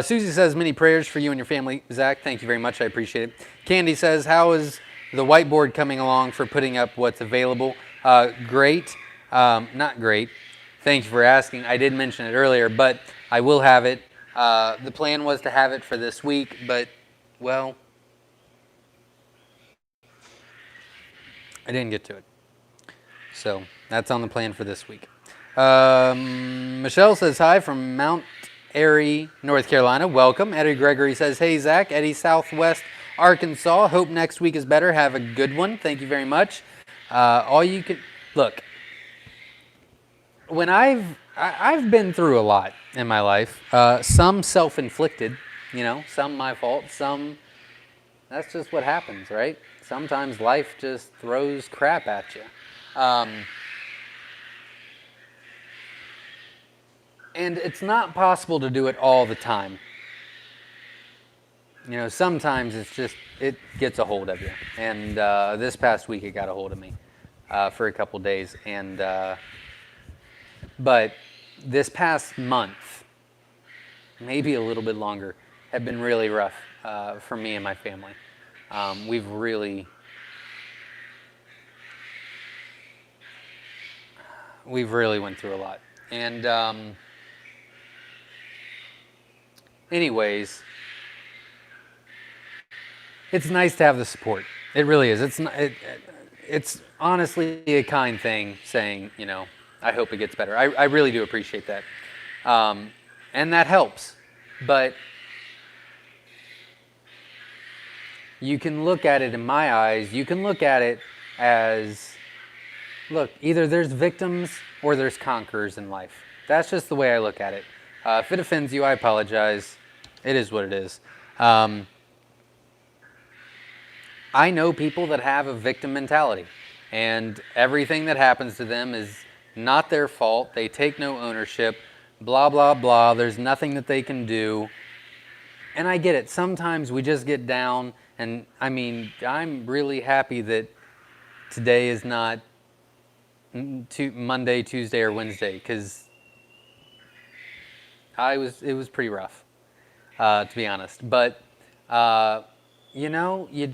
Susie says, many prayers for you and your family. Zach, thank you very much. I appreciate it. Candy says, how is the whiteboard coming along for putting up what's available? Great. Not great. Thank you for asking. I did mention it earlier, but I will have it. The plan was to have it for this week, but, well, I didn't get to it. So that's on the plan for this week. Michelle says, hi from Mount Airy, North Carolina. Welcome. Eddie Gregory says, hey, Zach. Eddie, Southwest Arkansas. Hope next week is better. Have a good one. Thank you very much. All you can, look, when I've been through a lot in my life, some self-inflicted, you know, some my fault, some, that's just what happens, right? Sometimes life just throws crap at you. And it's not possible to do it all the time. You know, sometimes it's just, it gets a hold of you. And this past week it got a hold of me for a couple days. And but this past month, maybe a little bit longer, have been really rough for me and my family. We've really went through a lot. And anyways, it's nice to have the support. It really is. It's honestly a kind thing saying, you know, I hope it gets better. I really do appreciate that. And that helps. But you can look at it, in my eyes, you can look at it as, look, either there's victims or there's conquerors in life. That's just the way I look at it. If it offends you, I apologize. It is what it is. I know people that have a victim mentality, and everything that happens to them is not their fault. They take no ownership, blah, blah, blah. There's nothing that they can do. And I get it. Sometimes we just get down, and I mean, I'm really happy that today is not Monday, Tuesday, or Wednesday, because it was pretty rough, to be honest. But you know, you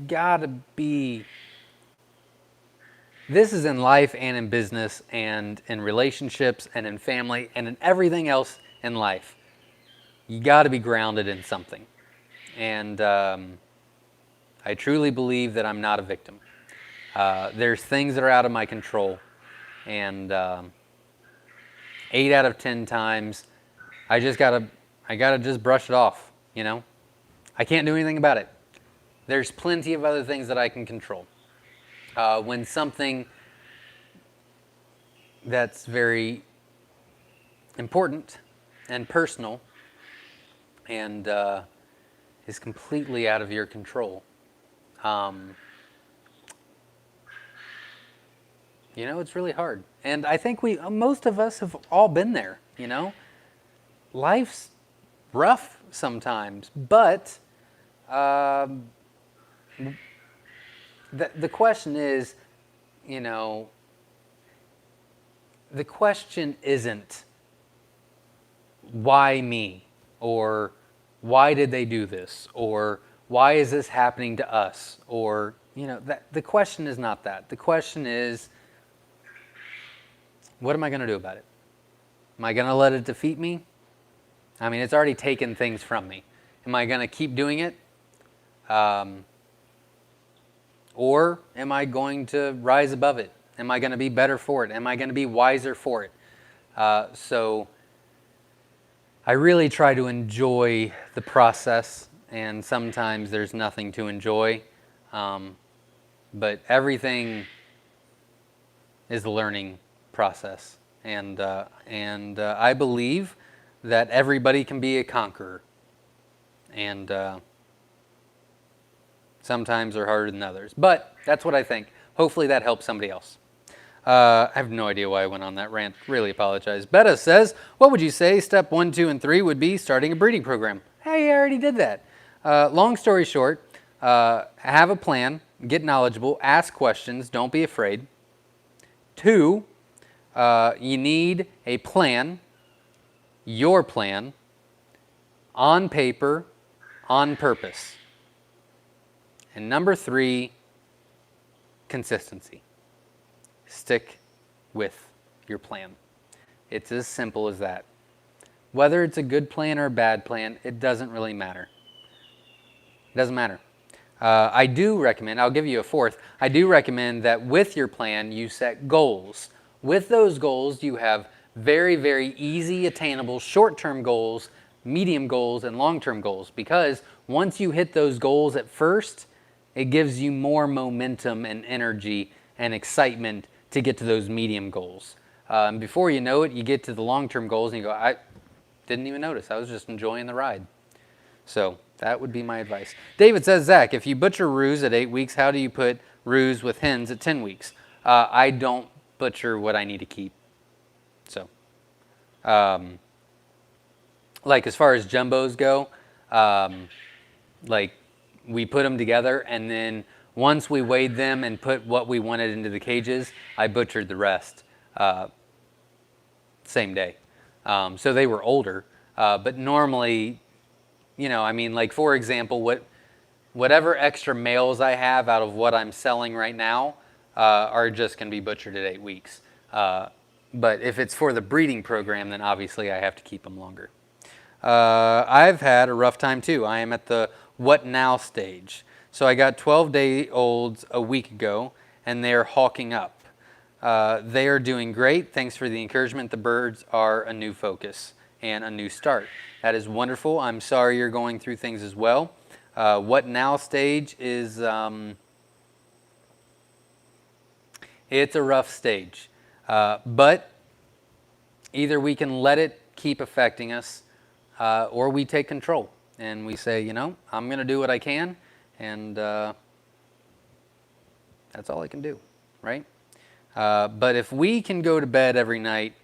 gotta be. This is in life and in business and in relationships and in family and in everything else in life. You got to be grounded in something. And I truly believe that I'm not a victim. There's things that are out of my control. And 8 out of 10 times, I gotta just brush it off, you know? I can't do anything about it. There's plenty of other things that I can control. When something that's very important and personal and is completely out of your control, you know, it's really hard. And I think most of us have all been there, you know? Life's rough sometimes, but the question is, you know, the question isn't why me, or why did they do this, or why is this happening to us, or, you know, the question is not that. The question is, what am I going to do about it? Am I going to let it defeat me? I mean, it's already taken things from me. Am I going to keep doing it? Or am I going to rise above it? Am I going to be better for it? Am I going to be wiser for it? So I really try to enjoy the process, and sometimes there's nothing to enjoy. But everything is a learning process. And I believe that everybody can be a conqueror. And sometimes they're harder than others. But that's what I think. Hopefully that helps somebody else. I have no idea why I went on that rant. Really apologize. Betta says, what would you say step 1, 2, and 3 would be starting a breeding program? Hey, I already did that. Long story short, have a plan, get knowledgeable, ask questions, don't be afraid. 2, you need a plan, your plan, on paper, on purpose. And number 3, consistency. Stick with your plan. It's as simple as that. Whether it's a good plan or a bad plan, it doesn't really matter. It doesn't matter. I do recommend, I'll give you a 4th, I do recommend that with your plan you set goals. With those goals you have very, very easy attainable short-term goals, medium goals, and long-term goals, because once you hit those goals at first, it gives you more momentum and energy and excitement to get to those medium goals. Before you know it, you get to the long-term goals and you go, I didn't even notice. I was just enjoying the ride. So that would be my advice. David says, Zach, if you butcher roos at 8 weeks, how do you put roos with hens at 10 weeks? I don't butcher what I need to keep. So, like as far as jumbos go, like we put them together, and then once we weighed them and put what we wanted into the cages, I butchered the rest same day. So they were older, but normally, you know, I mean, like for example, whatever extra males I have out of what I'm selling right now are just going to be butchered at 8 weeks. But if it's for the breeding program, then obviously I have to keep them longer. I've had a rough time too. I am at the what now stage. So I got 12-day-olds a week ago, and they're hawking up. They are doing great. Thanks for the encouragement. The birds are a new focus. and a new start. That is wonderful. I'm sorry you're going through things as well. What now stage is, it's a rough stage. But either we can let it keep affecting us, or we take control and we say, you know, I'm going to do what I can, and that's all I can do, right? But if we can go to bed every night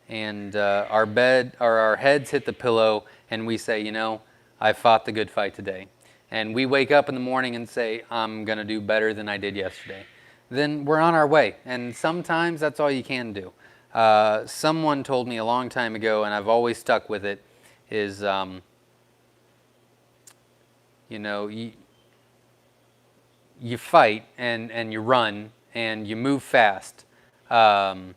and our heads hit the pillow and we say, you know, I fought the good fight today, and we wake up in the morning and say, I'm going to do better than I did yesterday, then we're on our way. And sometimes that's all you can do. Someone told me a long time ago, and I've always stuck with it, is, you know, you fight and you run and you move fast. And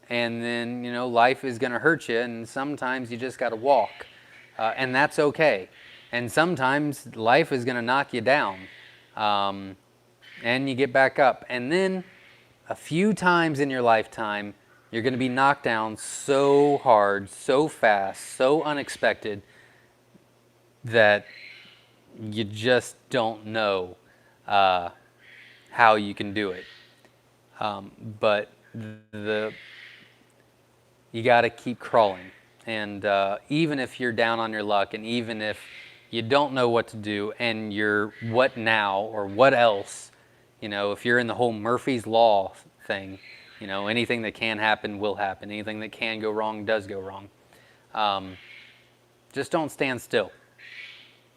then, you know, life is going to hurt you, and sometimes you just got to walk. And that's okay. And sometimes life is going to knock you down. And you get back up. And then a few times in your lifetime, you're going to be knocked down so hard, so fast, so unexpected that you just don't know how you can do it. But you got to keep crawling. And even if you're down on your luck, and even if you don't know what to do, and you're what now or what else, you know, if you're in the whole Murphy's Law thing, you know, anything that can happen will happen. Anything that can go wrong does go wrong. Just don't stand still,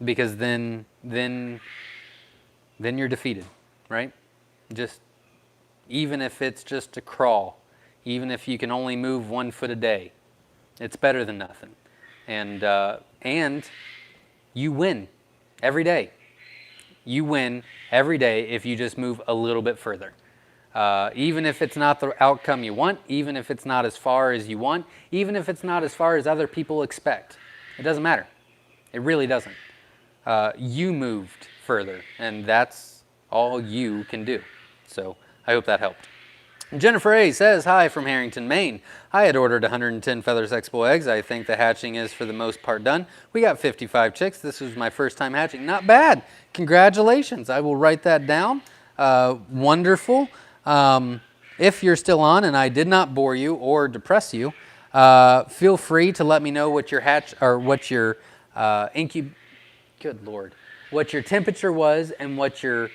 because then you're defeated, right? Just, even if it's just a crawl, even if you can only move 1 foot a day, it's better than nothing. And you win every day. You win every day if you just move a little bit further. Even if it's not the outcome you want, even if it's not as far as you want, even if it's not as far as other people expect. It doesn't matter. It really doesn't. You moved further, and that's all you can do. So I hope that helped. Jennifer A. says, hi from Harrington, Maine. I had ordered 110 Feathers Expo eggs. I think the hatching is for the most part done. We got 55 chicks. This was my first time hatching. Not bad. Congratulations. I will write that down. Wonderful. If you're still on and I did not bore you or depress you, feel free to let me know what your what your what your temperature was and what your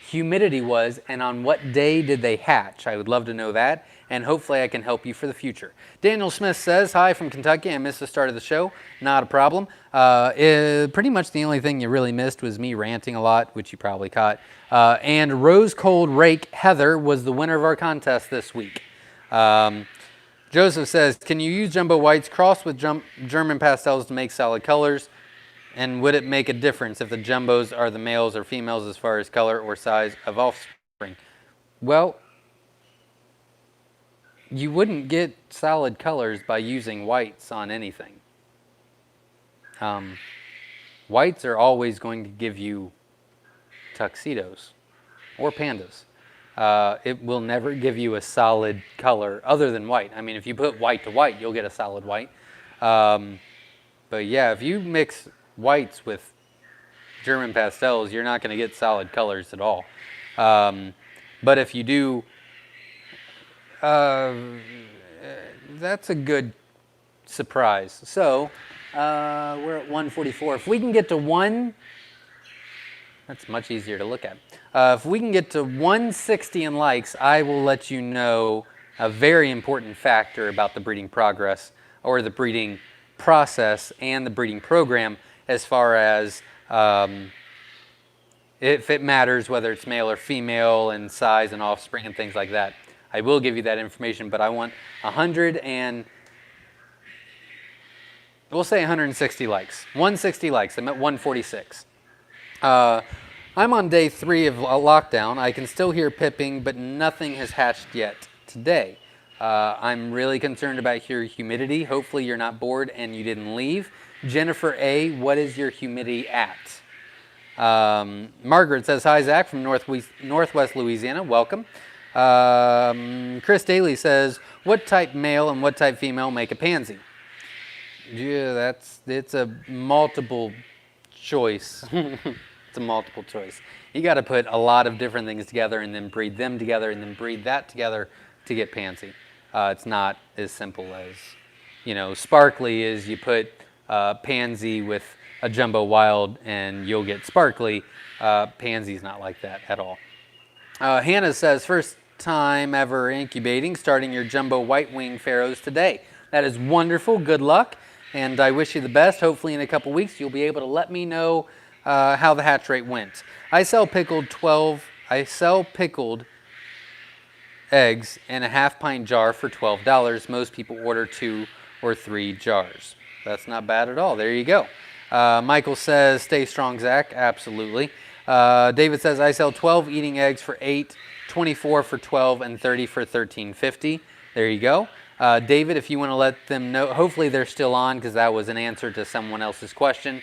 humidity was, and on what day did they hatch. I would love to know that, and hopefully I can help you for the future. Daniel Smith says, hi from Kentucky. I missed the start of the show. Not a problem. Pretty much the only thing you really missed was me ranting a lot, which you probably caught. And Rose Cold Rake Heather was the winner of our contest this week. Joseph says, can you use jumbo whites crossed with German pastels to make solid colors? And would it make a difference if the jumbos are the males or females as far as color or size of offspring? Well, you wouldn't get solid colors by using whites on anything. Whites are always going to give you tuxedos or pandas. It will never give you a solid color other than white. I mean, if you put white to white, you'll get a solid white. But yeah, if you mix whites with German pastels, you're not going to get solid colors at all. But if you do, that's a good surprise. So we're at 144. If we can get to that's much easier to look at. If we can get to 160 in likes, I will let you know a very important factor about the breeding progress, or the breeding process and the breeding program, as far as if it matters whether it's male or female and size and offspring and things like that. I will give you that information, but I want 100 and, we'll say 160 likes. 160 likes. I'm at 146. I'm on day 3 of lockdown. I can still hear pipping, but nothing has hatched yet today. I'm really concerned about your humidity. Hopefully you're not bored and you didn't leave. Jennifer A., what is your humidity at? Margaret says, hi, Zach from Northwest Louisiana. Welcome. Chris Daly says, What type male and what type female make a pansy? Yeah, it's a multiple choice. It's a multiple choice. You got to put a lot of different things together and then breed them together and then breed that together to get pansy. It's not as simple as, sparkly is you put pansy with a jumbo wild and you'll get sparkly. Pansy's not like that at all. Hannah says, first time ever incubating, starting your jumbo white wing pharaohs today. That is wonderful. Good luck. And I wish you the best. Hopefully in a couple weeks you'll be able to let me know how the hatch rate went. I sell pickled eggs in a half pint jar for $12. Most people order 2 or 3 jars. That's not bad at all. There you go. Michael says, stay strong, Zach. Absolutely. David says, I sell 12 eating eggs for $8, 24 for $12, and 30 for $13.50. There you go. David, if you want to let them know, hopefully they're still on because that was an answer to someone else's question.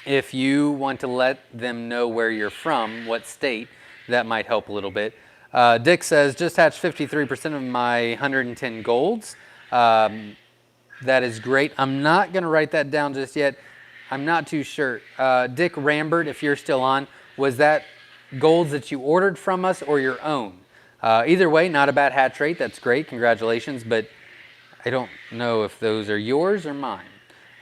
If you want to let them know where you're from, what state, that might help a little bit. Dick says, just hatched 53% of my 110 golds. That is great. I'm not going to write that down just yet. I'm not too sure. Dick Rambert, if you're still on, was that golds that you ordered from us or your own? Either way, not a bad hatch rate. That's great. Congratulations. But I don't know if those are yours or mine.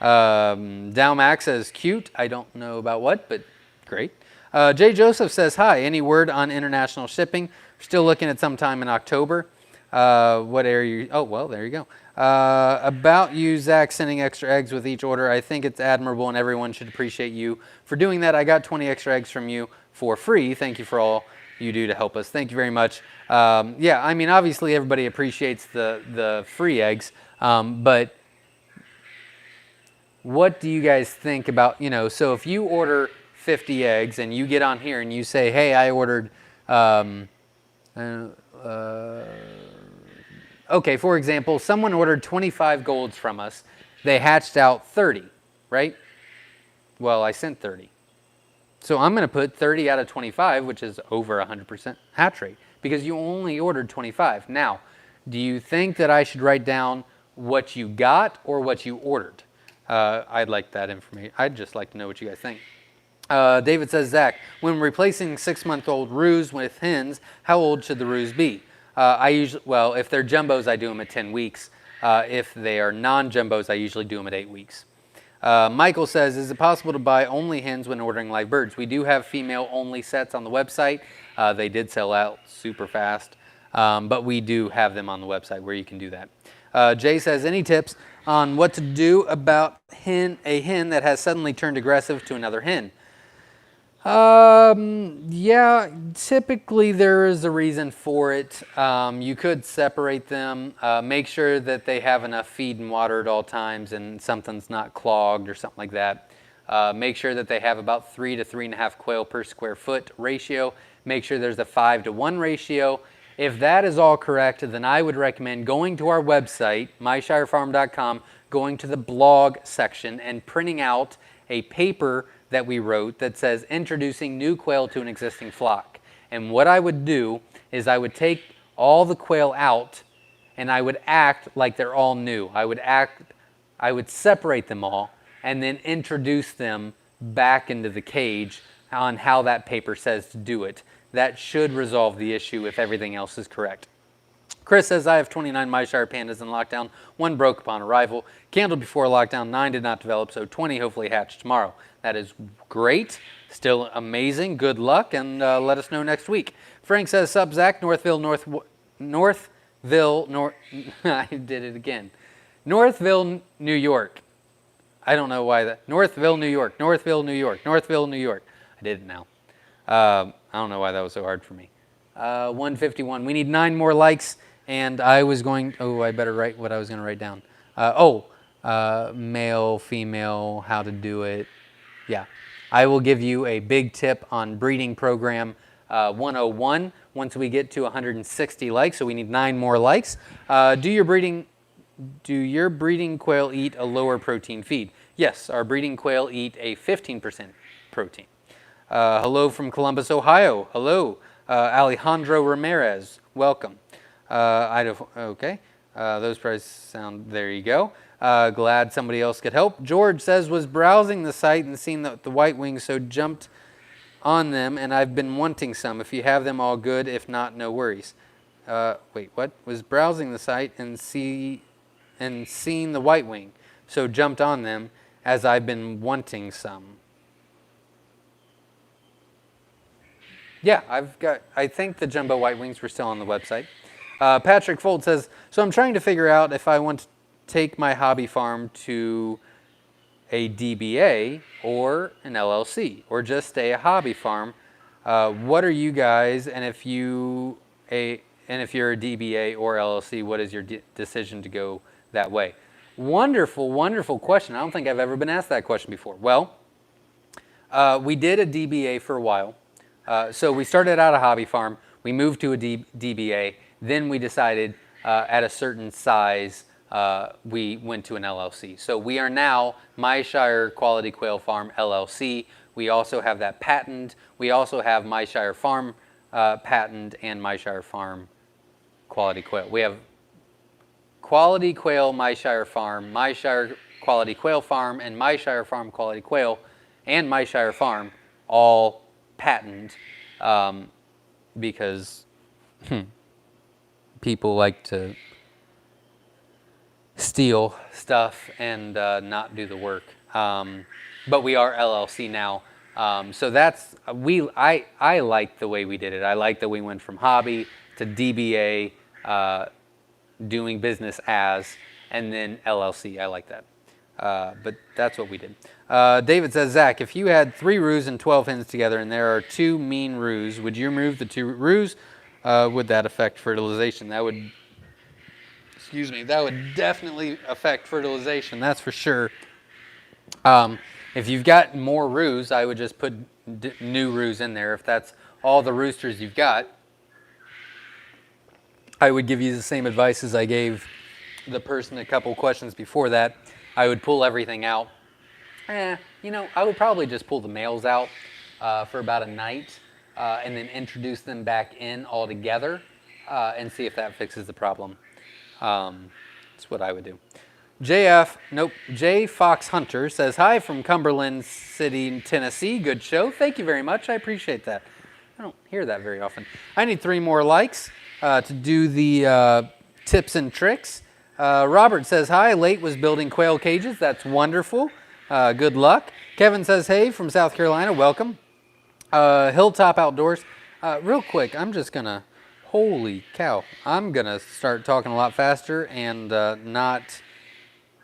Dow Max says, cute. I don't know about what, but great. Jay Joseph says, hi. Any word on international shipping? Still looking at sometime in October. What area? Oh, well, there you go. About you, Zach, sending extra eggs with each order. I think it's admirable and everyone should appreciate you for doing that. I got 20 extra eggs from you for free. Thank you for all you do to help us. Thank you very much. Yeah, I mean, obviously everybody appreciates the free eggs, but what do you guys think about, so if you order 50 eggs and you get on here and you say, hey, I ordered, okay, for example, someone ordered 25 golds from us. They hatched out 30, right? Well, I sent 30. So I'm going to put 30 out of 25, which is over 100% hatch rate, because you only ordered 25. Now, do you think that I should write down what you got or what you ordered? I'd like that information. I'd just like to know what you guys think. David says, Zach, when replacing 6-month-old roos with hens, how old should the roos be? Well, if they're jumbos, I do them at 10 weeks. If they are non-jumbos, I usually do them at 8 weeks. Michael says, is it possible to buy only hens when ordering live birds? We do have female-only sets on the website. They did sell out super fast, but we do have them on the website where you can do that. Jay says, any tips on what to do about a hen that has suddenly turned aggressive to another hen? Yeah, typically there is a reason for it. You could separate them, make sure that they have enough feed and water at all times and something's not clogged or something like that. Make sure that they have about 3 to 3.5 quail per square foot ratio. Make sure there's a 5 to 1 ratio. If that is all correct, then I would recommend going to our website, myshirefarm.com, going to the blog section and printing out a paper that we wrote that says introducing new quail to an existing flock. And what I would do is I would take all the quail out and I would act like they're all new. I would separate them all and then introduce them back into the cage on how that paper says to do it. That should resolve the issue if everything else is correct. Chris says, I have 29 Myshire pandas in lockdown. 1 broke upon arrival. Candled before lockdown. 9 did not develop, so 20 hopefully hatch tomorrow. That is great. Still amazing. Good luck, and let us know next week. Frank says, sup, Zach, Northville, I did it again. Northville, New York. I don't know why that. Northville, New York. Northville, New York. Northville, New York. I did it now. I don't know why that was so hard for me. 151. We need 9 more likes, and I was going, I better write what I was going to write down. Male, female, how to do it. Yeah. I will give you a big tip on breeding program 101 once we get to 160 likes, so we need 9 more likes. Do your breeding quail eat a lower protein feed? Yes, our breeding quail eat a 15% protein. Hello from Columbus, Ohio. Hello. Alejandro Ramirez, welcome. Okay, those prices sound, there you go. Glad somebody else could help. George says, was browsing the site and seen the white wings, so jumped on them, and I've been wanting some. If you have them, all good. If not, no worries. Wait, what? Was browsing the site and seen the white wing, so jumped on them, as I've been wanting some. Yeah, I think the jumbo white wings were still on the website. Patrick Fold says, so I'm trying to figure out if I want to take my hobby farm to a DBA or an LLC, or just stay a hobby farm. What are you guys, and if you're a DBA or LLC, what is your decision to go that way? Wonderful, wonderful question. I don't think I've ever been asked that question before. Well, we did a DBA for a while. So we started out a hobby farm, we moved to a DBA, then we decided at a certain size we went to an LLC. So we are now Myshire Quality Quail Farm LLC. We also have that patent. We also have Myshire Farm patent and Myshire Farm Quality Quail. We have Quality Quail Myshire Farm, Myshire Quality Quail Farm, and Myshire Farm Quality Quail, and Myshire Farm all patent because people like to steal stuff and not do the work. But we are LLC now. So that's, I like the way we did it. I like that we went from hobby to DBA, doing business as, and then LLC. I like that. But that's what we did. David says, Zach, if you had 3 roos and 12 hens together and there are 2 mean roos, would you remove the 2 roos? Would that affect fertilization? That would, that would definitely affect fertilization, that's for sure. If you've got more roos, I would just put new roos in there. If that's all the roosters you've got, I would give you the same advice as I gave the person a couple questions before that. I would pull everything out. I would probably just pull the males out for about a night and then introduce them back in all together and see if that fixes the problem. That's what I would do. J Fox Hunter says, hi from Cumberland City, Tennessee. Good show. Thank you very much. I appreciate that. I don't hear that very often. I need 3 more likes to do the tips and tricks. Robert says, hi, late was building quail cages. That's wonderful. Good luck. Kevin says, hey, from South Carolina, welcome. Hilltop Outdoors. Real quick, I'm just going to, holy cow, I'm going to start talking a lot faster and not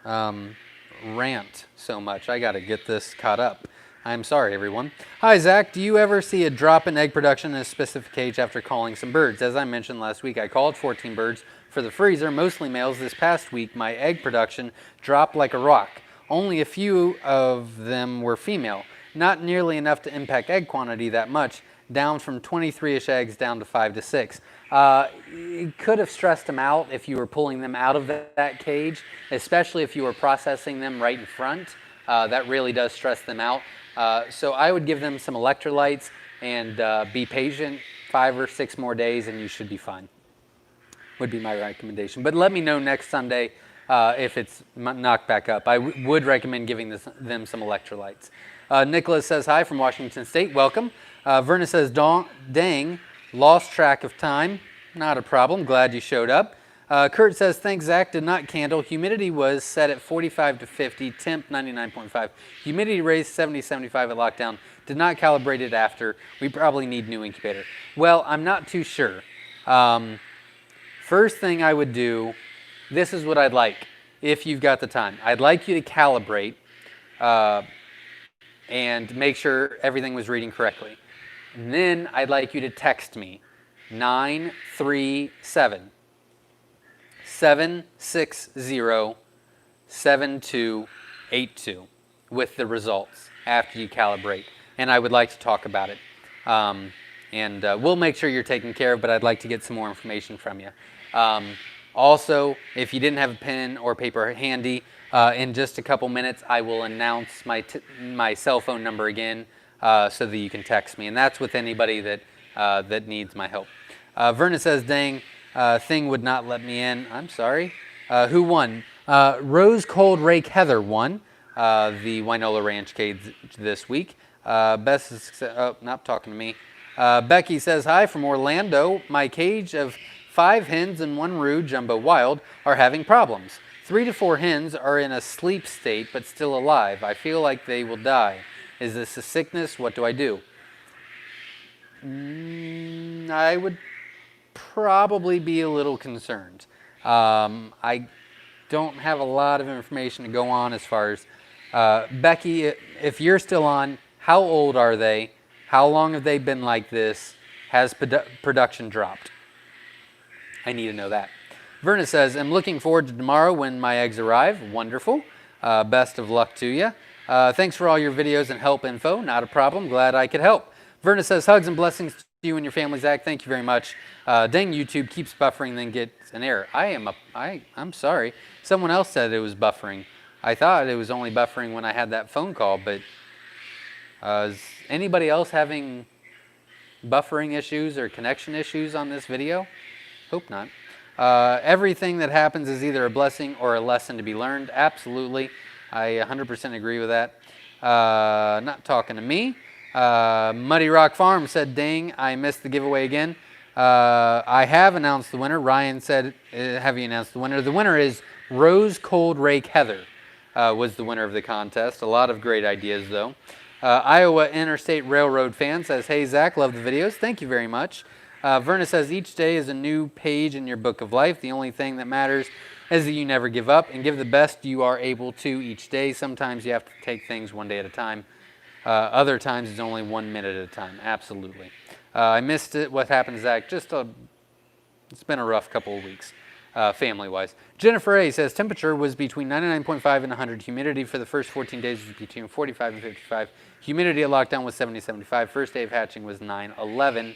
rant so much. I got to get this caught up. I'm sorry, everyone. Hi, Zach. Do you ever see a drop in egg production in a specific cage after calling some birds? As I mentioned last week, I called 14 birds for the freezer, mostly males. This past week, my egg production dropped like a rock. Only a few of them were female. Not nearly enough to impact egg quantity that much, down from 23-ish eggs down to 5 to 6. It could have stressed them out if you were pulling them out of that cage, especially if you were processing them right in front. That really does stress them out. So I would give them some electrolytes and be patient 5 or 6 more days and you should be fine. Would be my recommendation. But let me know next Sunday if it's knocked back up. I would recommend giving them some electrolytes. Nicholas says, hi from Washington State. Welcome. Verna says, dang, lost track of time. Not a problem. Glad you showed up. Kurt says, thanks, Zach. Did not candle. Humidity was set at 45 to 50. Temp 99.5. Humidity raised 70, 75 at lockdown. Did not calibrate it after. We probably need new incubator. Well, I'm not too sure. First thing I would do, this is what I'd like, if you've got the time. I'd like you to calibrate and make sure everything was reading correctly. And then I'd like you to text me 937 760 7282 with the results after you calibrate. And I would like to talk about it. We'll make sure you're taken care of, but I'd like to get some more information from you. Also, if you didn't have a pen or paper handy, in just a couple minutes, I will announce my cell phone number again so that you can text me. And that's with anybody that that needs my help. Verna says, dang, thing would not let me in. I'm sorry. Who won? Rose Cold Rake Heather won the Winola Ranch cage this week. Best of success. Oh, not talking to me. Becky says, hi from Orlando. My cage of 5 hens and 1 roux jumbo wild are having problems. 3 to 4 hens are in a sleep state but still alive. I feel like they will die. Is this a sickness? What do I do? I would probably be a little concerned. I don't have a lot of information to go on as far as Becky, if you're still on, how old are they? How long have they been like this? Has production dropped? I need to know that. Verna says, I'm looking forward to tomorrow when my eggs arrive. Wonderful. Best of luck to you. Thanks for all your videos and help info. Not a problem. Glad I could help. Verna says, hugs and blessings to you and your family, Zach. Thank you very much. Dang, YouTube keeps buffering, then gets an error. I'm sorry. Someone else said it was buffering. I thought it was only buffering when I had that phone call, but is anybody else having buffering issues or connection issues on this video? Hope not. Everything that happens is either a blessing or a lesson to be learned. Absolutely. I 100% agree with that. Not talking to me. Muddy Rock Farm said, dang, I missed the giveaway again. I have announced the winner. Ryan said, have you announced the winner? The winner is Rose Cold Rake Heather was the winner of the contest. A lot of great ideas, though. Iowa Interstate Railroad fan says, hey, Zach, love the videos. Thank you very much. Verna says, each day is a new page in your book of life. The only thing that matters is that you never give up and give the best you are able to each day. Sometimes you have to take things one day at a time. Other times it's only 1 minute at a time. Absolutely. I missed it. What happened, Zach? It's been a rough couple of weeks, family-wise. Jennifer A. says, temperature was between 99.5 and 100. Humidity for the first 14 days was between 45 and 55. Humidity at lockdown was 70-75. First day of hatching was 9-11.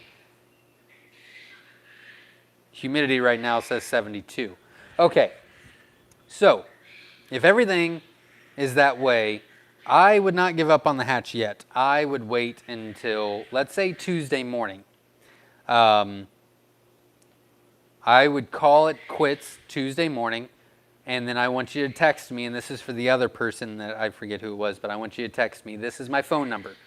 Humidity right now says 72. Okay, so if everything is that way, I would not give up on the hatch yet. I would wait until, let's say, Tuesday morning. I would call it quits Tuesday morning, and then I want you to text me, and this is for the other person that I forget who it was, but I want you to text me. This is my phone number,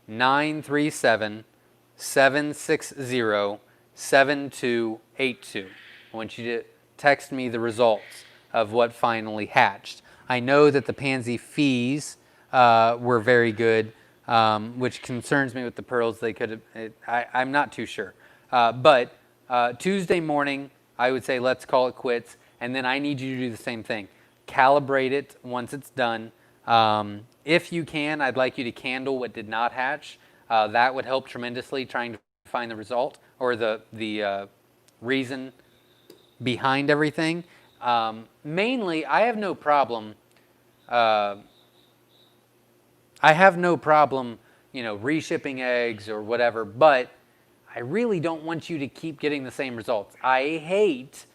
937-760-7282. I want you to text me the results of what finally hatched. I know that the Pansy fees were very good, which concerns me with the pearls. They could have, I'm not too sure. But Tuesday morning, I would say let's call it quits. And then I need you to do the same thing. Calibrate it once it's done. If you can, I'd like you to candle what did not hatch. That would help tremendously trying to find the result or the reason behind everything. Mainly, I have no problem. Reshipping eggs or whatever, but I really don't want you to keep getting the same results. I hate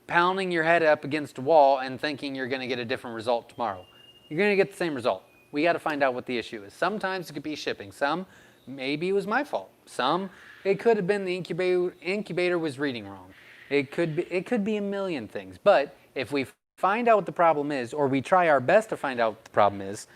pounding your head up against a wall and thinking you're going to get a different result tomorrow. You're going to get the same result. We got to find out what the issue is. Sometimes it could be shipping. Some, maybe it was my fault. Some, it could have been the incubator was reading wrong. It could be a million things. But if we find out what the problem is, or we try our best to find out what the problem is,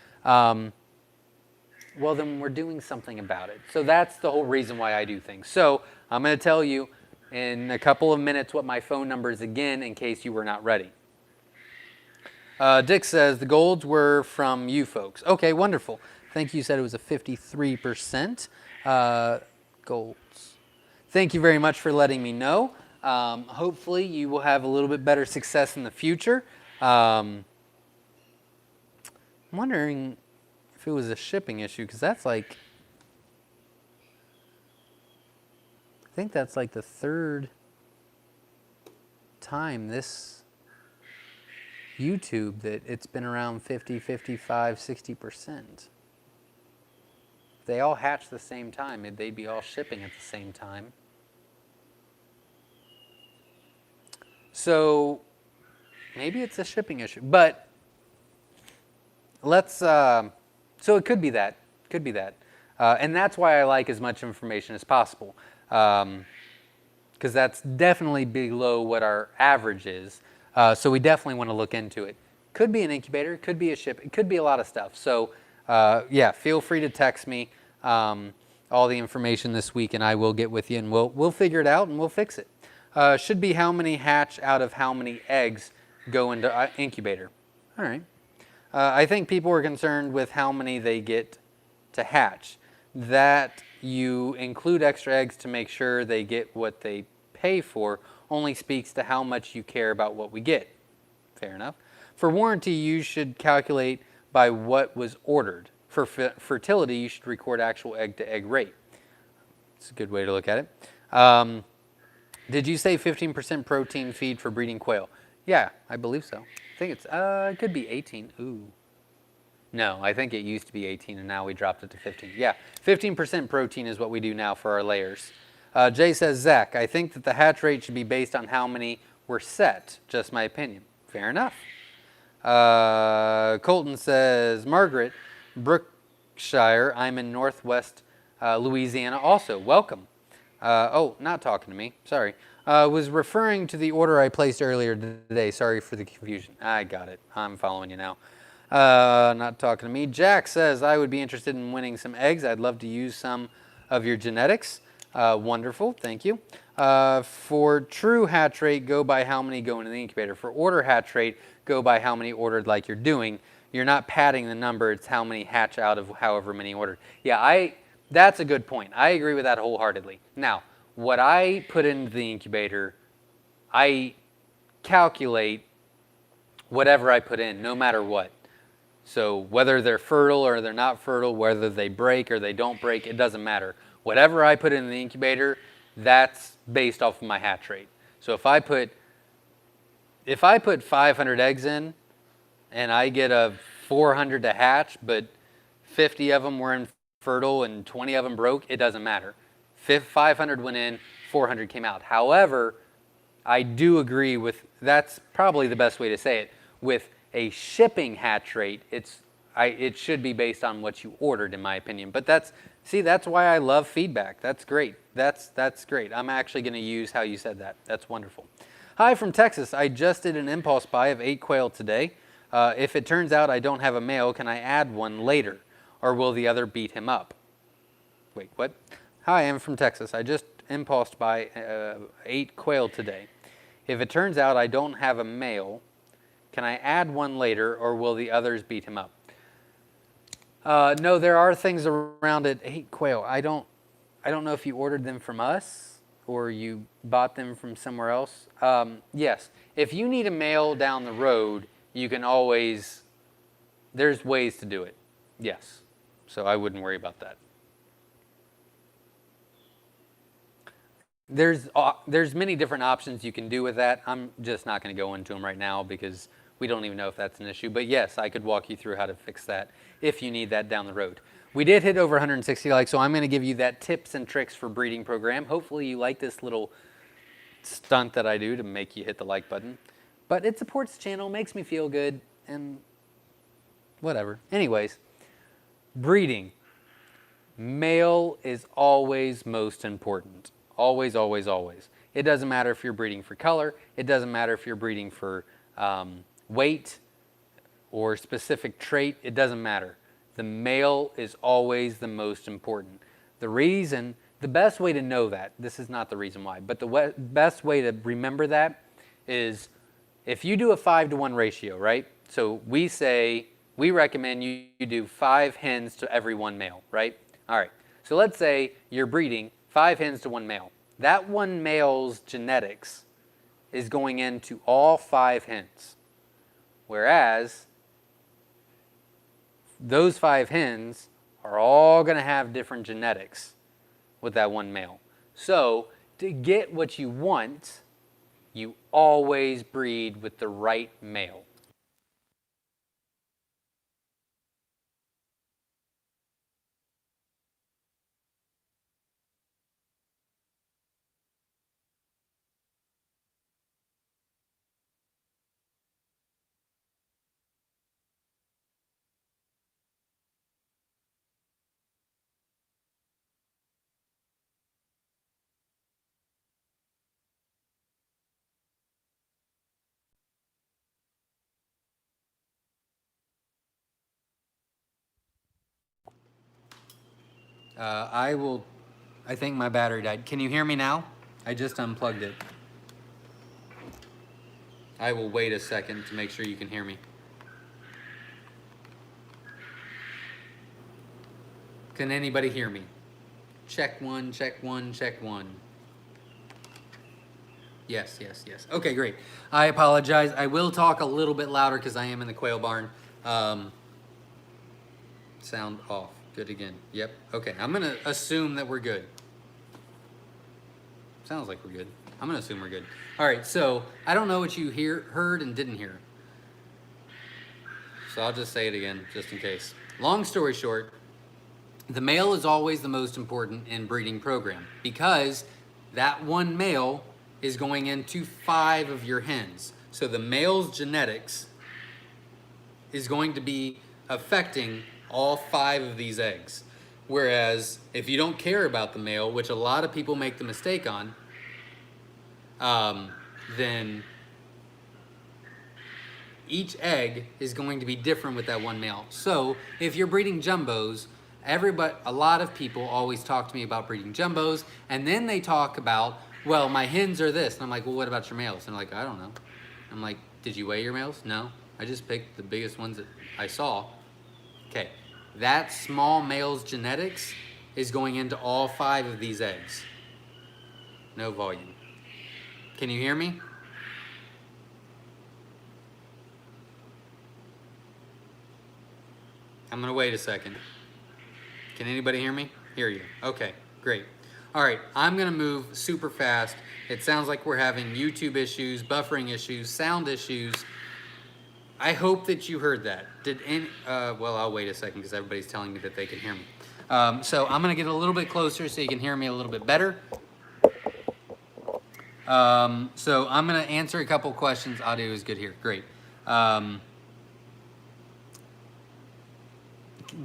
well, then we're doing something about it. So that's the whole reason why I do things. So I'm going to tell you in a couple of minutes what my phone number is again in case you were not ready. Dick says, the golds were from you folks. Okay, wonderful. Thank you. You said it was a 53% golds. Thank you very much for letting me know. Hopefully you will have a little bit better success in the future. I'm wondering if it was a shipping issue, because that's like, I think that's like the third time this YouTube that it's been around 50, 55, 60%. If they all hatch the same time, they'd be all shipping at the same time. So maybe it's a shipping issue, but let's, so it could be that, And that's why I like as much information as possible, because that's definitely below what our average is. So we definitely want to look into it. Could be an incubator, could be a ship, it could be a lot of stuff. So yeah, feel free to text me all the information this week, and I will get with you, and we'll figure it out and we'll fix it. Should be how many hatch out of how many eggs go into incubator. All right. I think people were concerned with how many they get to hatch. That you include extra eggs to make sure they get what they pay for only speaks to how much you care about what we get. Fair enough. For warranty, you should calculate by what was ordered. For fertility, you should record actual egg-to-egg rate. It's a good way to look at it. Did you say 15% protein feed for breeding quail? Yeah, I believe so. I think it could be 18. Ooh. No, I think it used to be 18 and now we dropped it to 15. Yeah, 15% protein is what we do now for our layers. Jay says, Zach, I think that the hatch rate should be based on how many were set. Just my opinion. Fair enough. Colton says, Margaret, Brookshire, I'm in Northwest Louisiana also. Welcome. Oh, not talking to me. Sorry. Was referring to the order I placed earlier today. Sorry for the confusion. I got it. I'm following you now. Not talking to me. Jack says, I would be interested in winning some eggs. I'd love to use some of your genetics. Wonderful. Thank you. For true hatch rate, go by how many go into the incubator. For order hatch rate, go by how many ordered like you're doing. You're not padding the number. It's how many hatch out of however many ordered. Yeah, that's a good point. I agree with that wholeheartedly. Now, what I put into the incubator, I calculate whatever I put in, no matter what. So whether they're fertile or they're not fertile, whether they break or they don't break, it doesn't matter. Whatever I put in the incubator, that's based off of my hatch rate. So if I put 500 eggs in and I get a 400 to hatch, but 50 of them were infertile and 20 of them broke, it doesn't matter. 500 went in, 400 came out. However, I do agree with, that's probably the best way to say it, with a shipping hatch rate, it should be based on what you ordered, in my opinion. But that's why I love feedback. That's great. That's great. I'm actually going to use how you said that. That's wonderful. Hi from Texas. I just did an impulse buy of 8 quail today. If it turns out I don't have a male, can I add one later? Or will the other beat him up? Wait, what? Hi, I'm from Texas. I just impulsed buy 8 quail today. If it turns out I don't have a male, can I add one later, or will the others beat him up? No, there are things around it. 8 quail. I don't know if you ordered them from us or you bought them from somewhere else. Yes, if you need a male down the road, you can always. There's ways to do it. Yes, so I wouldn't worry about that. There's many different options you can do with that. I'm just not going to go into them right now because we don't even know if that's an issue. But yes, I could walk you through how to fix that if you need that down the road. We did hit over 160 likes, so I'm going to give you that tips and tricks for breeding program. Hopefully you like this little stunt that I do to make you hit the like button. But it supports the channel, makes me feel good, and whatever. Anyways, breeding. Male is always most important. Always, always, always. It doesn't matter if you're breeding for color. It doesn't matter if you're breeding for weight or specific trait. It doesn't matter. The male is always the most important. The best way to know that, this is not the reason why, but the best way to remember that is if you do a 5-to-1 ratio, right? So we recommend you do 5 hens to every 1 male, right? All right. So let's say you're breeding 5 hens to 1 male. That 1 male's genetics is going into all 5 hens. Whereas those 5 hens are all going to have different genetics with that 1 male. So to get what you want, you always breed with the right male. I think my battery died. Can you hear me now? I just unplugged it. I will wait a second to make sure you can hear me. Can anybody hear me? Check one, check one, check one. Yes, yes, yes. Okay, great. I apologize. I will talk a little bit louder because I am in the quail barn. Sound off. Good again. Yep. Okay, I'm going to assume that we're good. Sounds like we're good. I'm going to assume we're good. All right, so I don't know what you heard and didn't hear. So I'll just say it again, just in case. Long story short, the male is always the most important in breeding program because that one male is going into 5 of your hens. So the male's genetics is going to be affecting all 5 of these eggs. Whereas if you don't care about the male, which a lot of people make the mistake on, then each egg is going to be different with that one male. So if you're breeding jumbos, a lot of people always talk to me about breeding jumbos, and then they talk about, well, my hens are this. And I'm like, well, what about your males? And they're like, I don't know. I'm like, did you weigh your males? No, I just picked the biggest ones that I saw. Okay, that small male's genetics is going into all 5 of these eggs. No volume. Can you hear me? I'm gonna wait a second. Can anybody hear me? Hear you. Okay, great. All right, I'm gonna move super fast. It sounds like we're having YouTube issues, buffering issues, sound issues. I hope that you heard that. Well, I'll wait a second because everybody's telling me that they can hear me. So I'm gonna get a little bit closer so you can hear me a little bit better. So I'm gonna answer a couple questions. Audio is good here, great.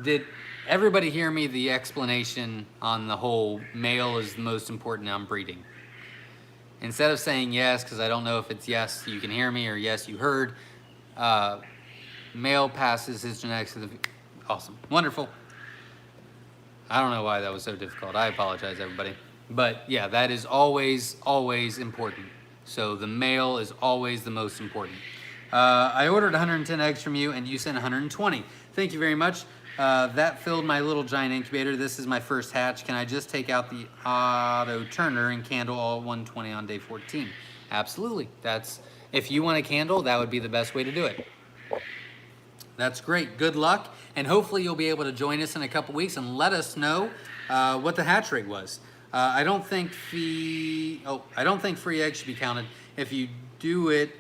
Did everybody hear me the explanation on the whole male is the most important on breeding? Instead of saying yes, because I don't know if it's yes you can hear me or yes you heard, male passes his genetics to the... Awesome, wonderful. I don't know why that was so difficult. I apologize, everybody. But yeah, that is always, always important. So the male is always the most important. I ordered 110 eggs from you and you sent 120. Thank you very much. That filled my little giant incubator. This is my first hatch. Can I just take out the auto turner and candle all 120 on day 14? Absolutely. If you want a candle, that would be the best way to do it. That's great. Good luck. And hopefully you'll be able to join us in a couple weeks and let us know what the hatch rate was. I don't think free eggs should be counted. If you do it,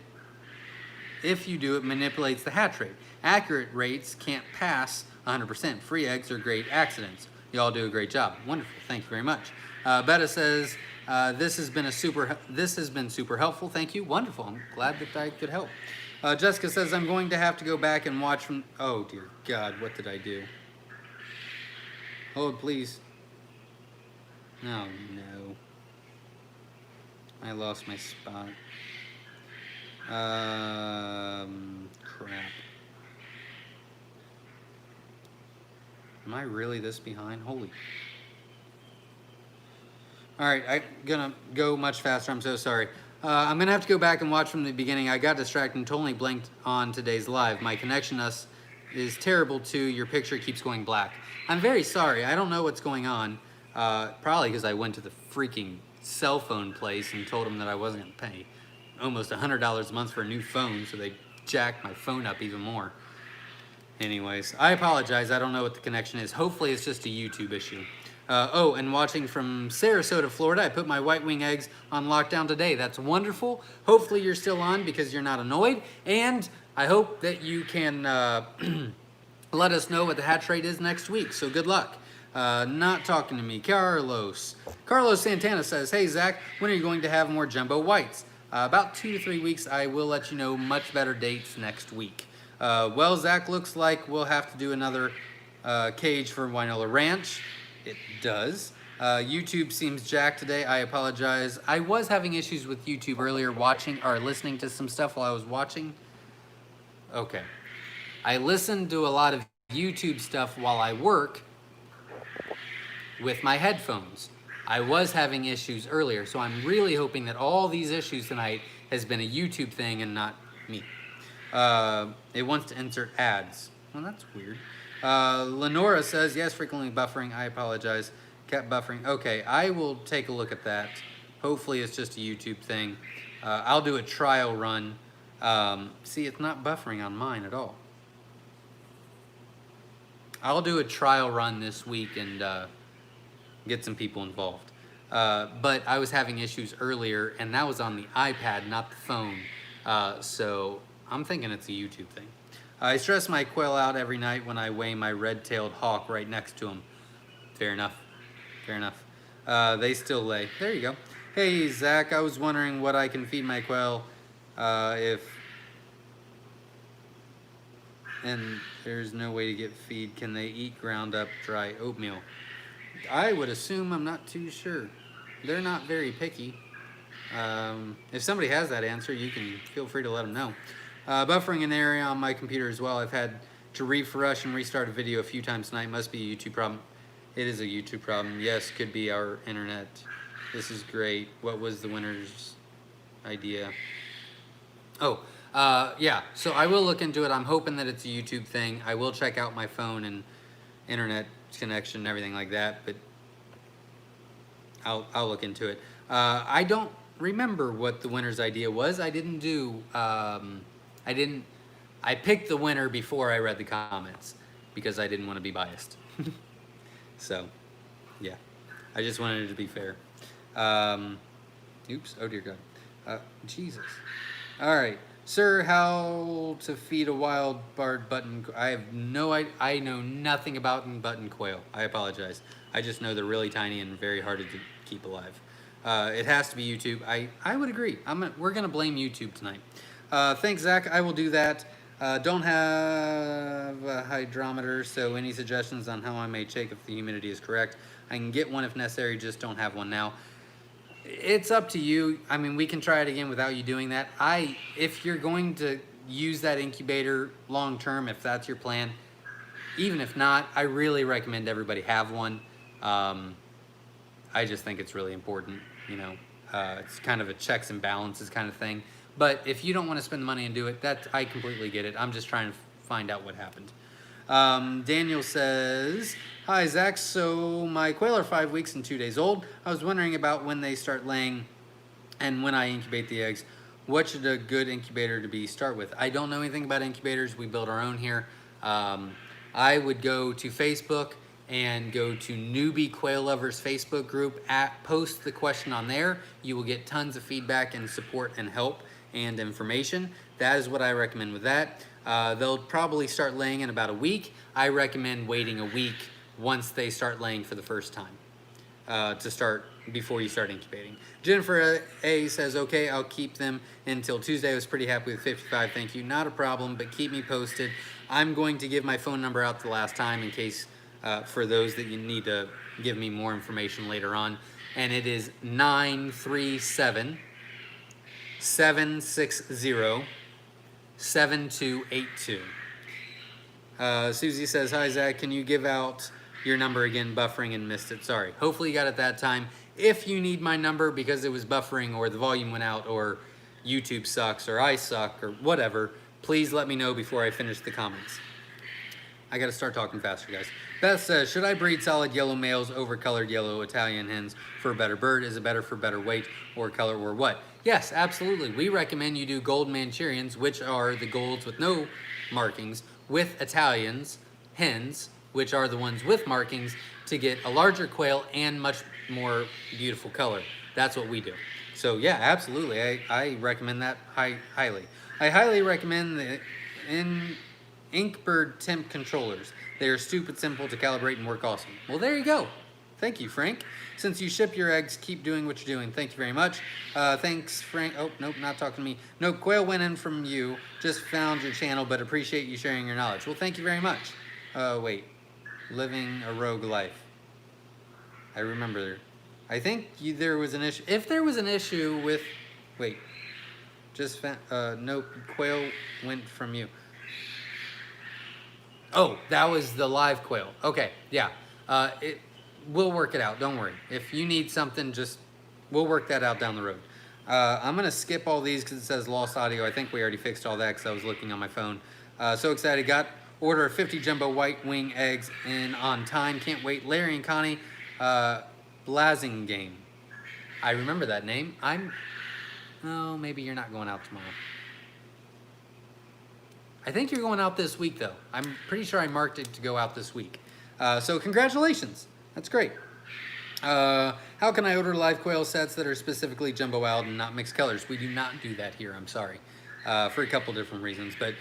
manipulates the hatch rate. Accurate rates can't pass 100%. Free eggs are great accidents. You all do a great job. Wonderful. Thank you very much. Betta says this has been super helpful. Thank you. Wonderful. I'm glad that I could help. Jessica says I'm going to have to go back and watch from. Oh dear God, what did I do? Hold please. Oh no. I lost my spot. Crap. Am I really this behind? Holy. All right, I'm gonna go much faster. I'm so sorry. I'm gonna have to go back and watch from the beginning. I got distracted and totally blanked on today's live. My connection is terrible too. Your picture keeps going black. I'm very sorry. I don't know what's going on. Probably because I went to the freaking cell phone place and told them that I wasn't gonna pay almost $100 a month for a new phone, so they jacked my phone up even more. Anyways, I apologize. I don't know what the connection is. Hopefully it's just a YouTube issue. And watching from Sarasota, Florida, I put my white wing eggs on lockdown today. That's wonderful. Hopefully you're still on because you're not annoyed. And I hope that you can let us know what the hatch rate is next week. So good luck. Not talking to me. Carlos Santana says, hey, Zach, when are you going to have more jumbo whites? About 2 to 3 weeks. I will let you know much better dates next week. Well, Zach, looks like we'll have to do another cage for Wynola Ranch. It does. YouTube seems jacked today. I apologize. I was having issues with YouTube earlier listening to some stuff while I was watching. Okay. I listen to a lot of YouTube stuff while I work, with my headphones. I was having issues earlier, so I'm really hoping that all these issues tonight has been a YouTube thing and not me. It wants to insert ads. Well, that's weird. Lenora says, yes, frequently buffering. I apologize. Kept buffering. Okay, I will take a look at that. Hopefully it's just a YouTube thing. I'll do a trial run. See, it's not buffering on mine at all. I'll do a trial run this week and get some people involved. But I was having issues earlier, and that was on the iPad, not the phone. So I'm thinking it's a YouTube thing. I stress my quail out every night when I weigh my red-tailed hawk right next to him. Fair enough. Fair enough. They still lay. There you go. Hey, Zach, I was wondering what I can feed my quail and there's no way to get feed. Can they eat ground up dry oatmeal? I would assume. I'm not too sure. They're not very picky. If somebody has that answer, you can feel free to let them know. Buffering an area on my computer as well. I've had to refresh and restart a video a few times tonight. Must be a YouTube problem. It is a YouTube problem. Yes, could be our internet. This is great. What was the winner's idea? Oh, yeah. So I will look into it. I'm hoping that it's a YouTube thing. I will check out my phone and internet connection and everything like that, but I'll look into it. I don't remember what the winner's idea was. I didn't do, I picked the winner before I read the comments because I didn't want to be biased. So, yeah, I just wanted it to be fair. Oops, oh dear God. Jesus. All right. Sir, how to feed a wild barred button? I know nothing about button quail. I apologize. I just know they're really tiny and very hard to keep alive. It has to be YouTube. I would agree. We're going to blame YouTube tonight. Thanks, Zach. I will do that. Don't have a hydrometer, so any suggestions on how I may check if the humidity is correct? I can get one if necessary, just don't have one now. It's up to you. I mean, we can try it again without you doing that. If you're going to use that incubator long term, if that's your plan, even if not, I really recommend everybody have one. I just think it's really important, you know. It's kind of a checks and balances kind of thing. But if you don't want to spend the money and do it, I completely get it. I'm just trying to find out what happened. Daniel says, hi, Zach. So my quail are 5 weeks and 2 days old. I was wondering about when they start laying and when I incubate the eggs. What should a good incubator to be start with? I don't know anything about incubators. We build our own here. I would go to Facebook and go to Newbie Quail Lovers Facebook group. Post the question on there. You will get tons of feedback and support and help and information. That is what I recommend with that. They'll probably start laying in about a week. I recommend waiting a week once they start laying for the first time to start before you start incubating. Jennifer A says, okay, I'll keep them until Tuesday. I was pretty happy with 55. Thank you. Not a problem, but keep me posted. I'm going to give my phone number out the last time in case for those that you need to give me more information later on. And it is 937 760 7282. Susie says, hi, Zach. Can you give out your number again? Buffering and missed it. Sorry. Hopefully you got it that time. If you need my number because it was buffering or the volume went out or YouTube sucks or I suck or whatever, please let me know before I finish the comments. I got to start talking faster, guys. Beth says, should I breed solid yellow males over colored yellow Italian hens for a better bird? Is it better for better weight or color or what? Yes, absolutely. We recommend you do gold Manchurians, which are the golds with no markings, with Italians, hens, which are the ones with markings, to get a larger quail and much more beautiful color. That's what we do. So yeah, absolutely. I recommend that highly. I highly recommend the Inkbird temp controllers. They are stupid simple to calibrate and work awesome. Well, there you go. Thank you, Frank. Since you ship your eggs, keep doing what you're doing. Thank you very much. Thanks, Frank. Oh, nope, not talking to me. Nope, Quail went in from you. Just found your channel, but appreciate you sharing your knowledge. Well, thank you very much. Wait. Living a rogue life. I remember. I think there was an issue. If there was an issue with... Wait. Just found... nope, Quail went from you. Oh, that was the live quail. Okay, yeah. we'll work it out. Don't worry. If you need something, just we'll work that out down the road. I'm gonna skip all these because it says lost audio. I think we already fixed all that because I was looking on my phone. So excited! Got order of 50 jumbo white wing eggs in on time. Can't wait. Larry and Connie, Blasingame. I remember that name. Oh, maybe you're not going out tomorrow. I think you're going out this week, though. I'm pretty sure I marked it to go out this week. So congratulations. That's great. How can I order live quail sets that are specifically jumbo wild and not mixed colors? We do not do that here, I'm sorry, for a couple different reasons, but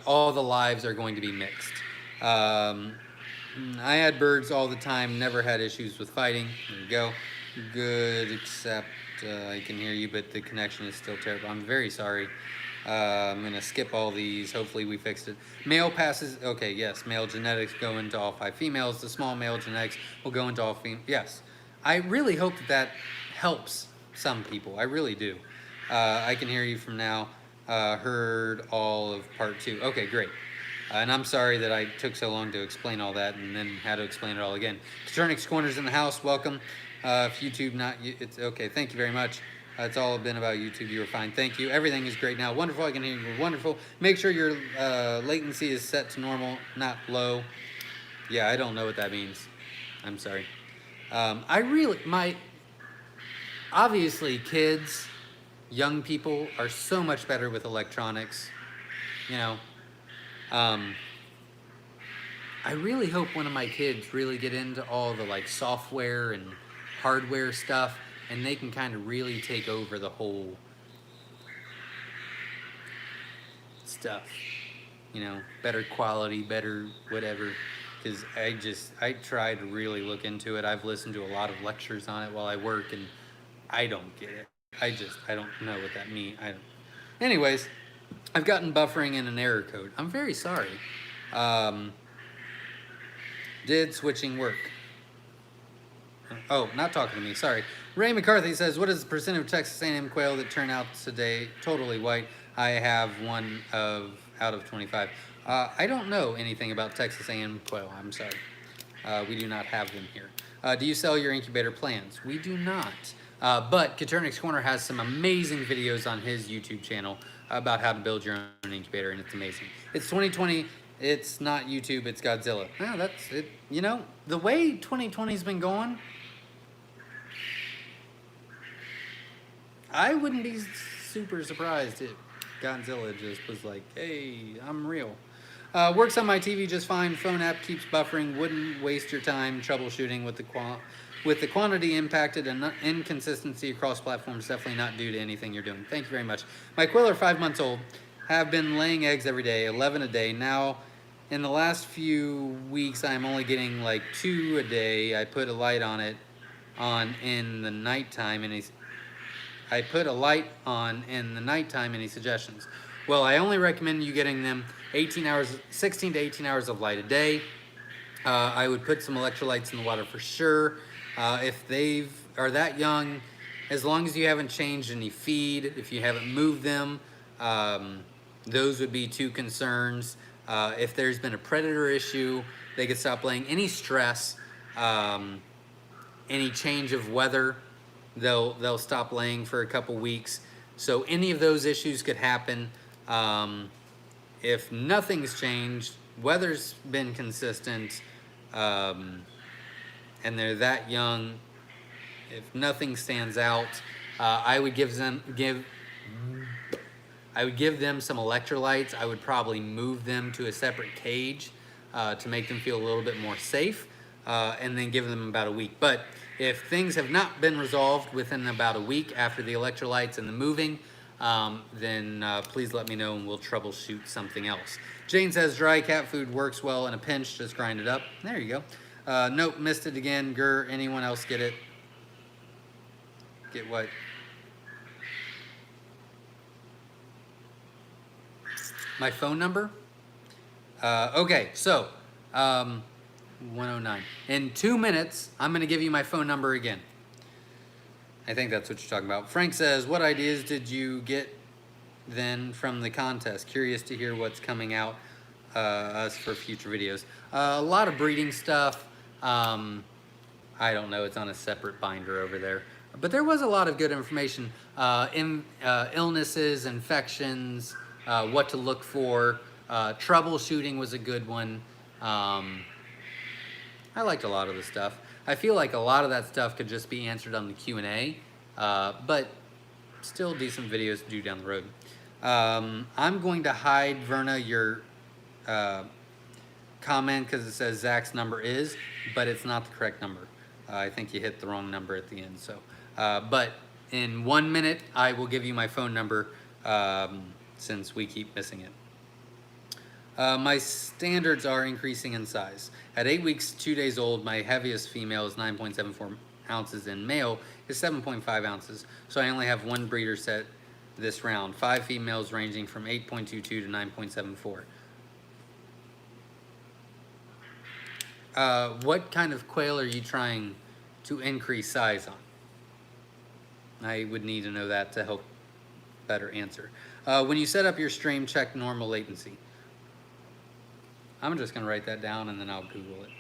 all the lives are going to be mixed. I had birds all the time, never had issues with fighting. There you go. Good, except I can hear you, but the connection is still terrible. I'm very sorry. I'm going to skip all these. Hopefully we fixed it. Male passes. Okay, yes. Male genetics go into all 5 females. The small male genetics will go into all females. Yes. I really hope that helps some people. I really do. I can hear you from now. Heard all of part 2. Okay, great. And I'm sorry that I took so long to explain all that and then had to explain it all again. Turnix Corners in the house. Welcome. If YouTube not... It's okay. Thank you very much. It's all been about YouTube. You were fine. Thank you. Everything is great now. Wonderful. I can hear you. Wonderful. Make sure your latency is set to normal, not low. Yeah, I don't know what that means. I'm sorry. Obviously kids, young people are so much better with electronics. You know, I really hope one of my kids really get into all the like software and hardware stuff, and they can kind of really take over the whole stuff, you know, better quality, better whatever, because I try to really look into it. I've listened to a lot of lectures on it while I work, and I don't get it. I don't know what that means. Anyways, I've gotten buffering in an error code. I'm very sorry. Did switching work? Oh, not talking to me, sorry. Ray McCarthy says, what is the percent of Texas A&M quail that turn out today totally white? I have one out of 25. I don't know anything about Texas A&M quail, I'm sorry. We do not have them here. Do you sell your incubator plans? We do not. But Katernix Corner has some amazing videos on his YouTube channel about how to build your own incubator, and it's amazing. It's 2020. It's not YouTube, it's Godzilla. Yeah, that's it. You know, the way 2020's been going, I wouldn't be super surprised if Godzilla just was like, hey, I'm real. Works on my TV just fine. Phone app keeps buffering. Wouldn't waste your time troubleshooting with the quantity impacted and inconsistency across platforms. Definitely not due to anything you're doing. Thank you very much. My quail are 5 months old. Have been laying eggs every day, 11 a day. Now, in the last few weeks, I'm only getting like 2 a day. I put a light on it in the nighttime, and I put a light on in the nighttime. Any suggestions? Well, I only recommend you getting them 16 to 18 hours of light a day. I would put some electrolytes in the water for sure. If they are that young, as long as you haven't changed any feed, if you haven't moved them, those would be 2 concerns. If there's been a predator issue, they could stop laying. Any stress, any change of weather, they'll stop laying for a couple weeks. So any of those issues could happen. If nothing's changed, weather's been consistent, and they're that young, if nothing stands out, I would give them some electrolytes. I would probably move them to a separate cage to make them feel a little bit more safe, and then give them about a week. But if things have not been resolved within about a week after the electrolytes and the moving, then please let me know and we'll troubleshoot something else. Jane says dry cat food works well in a pinch, just grind it up. There you go. Nope, missed it again. Grr, anyone else get it? Get what? My phone number? Okay, so 109. In 2 minutes, I'm going to give you my phone number again. I think that's what you're talking about. Frank says, what ideas did you get then from the contest? Curious to hear what's coming out us for future videos. A lot of breeding stuff. I don't know. It's on a separate binder over there. But there was a lot of good information. Illnesses, infections, what to look for. Troubleshooting was a good one. I liked a lot of the stuff. I feel like a lot of that stuff could just be answered on the Q&A, but still decent videos to do down the road. I'm going to hide, Verna, your comment because it says Zach's number is, but it's not the correct number. I think you hit the wrong number at the end. So, but in 1 minute, I will give you my phone number since we keep missing it. My standards are increasing in size. At 8 weeks, 2 days old, my heaviest female is 9.74 ounces and male is 7.5 ounces. So I only have one breeder set this round. 5 females ranging from 8.22 to 9.74. What kind of quail are you trying to increase size on? I would need to know that to help better answer. When you set up your stream, check normal latency. I'm just going to write that down and then I'll Google it.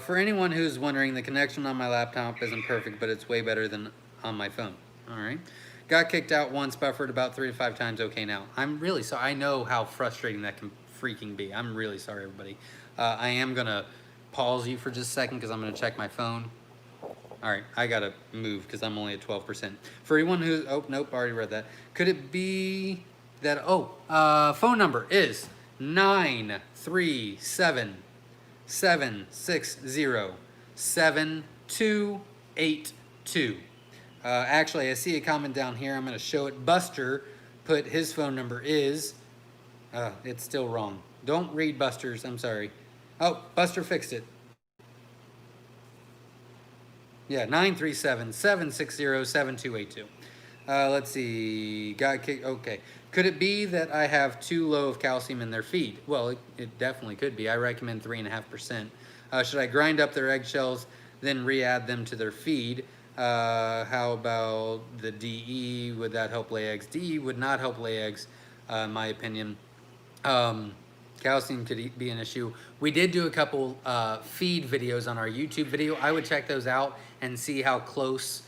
For anyone who's wondering, the connection on my laptop isn't perfect, but it's way better than on my phone. All right. Got kicked out once, buffered about 3 to 5 times. Okay now. I'm really sorry. I know how frustrating that can freaking be. I'm really sorry, everybody. I am going to pause you for just a second because I'm going to check my phone. All right, I got to move because I'm only at 12%. For anyone who's, oh, nope, already read that. Could it be that, phone number is 937-760-7282. Actually, I see a comment down here. I'm going to show it. Buster put his phone number is, it's still wrong. Don't read Buster's, I'm sorry. Oh, Buster fixed it. Yeah, 937-760-7282. Let's see. Got kicked. Okay. Could it be that I have too low of calcium in their feed? Well, it definitely could be. I recommend 3.5%. Should I grind up their eggshells, then re-add them to their feed? How about the DE? Would that help lay eggs? DE would not help lay eggs, in my opinion. Calcium could be an issue. We did do a couple feed videos on our YouTube video. I would check those out and see how close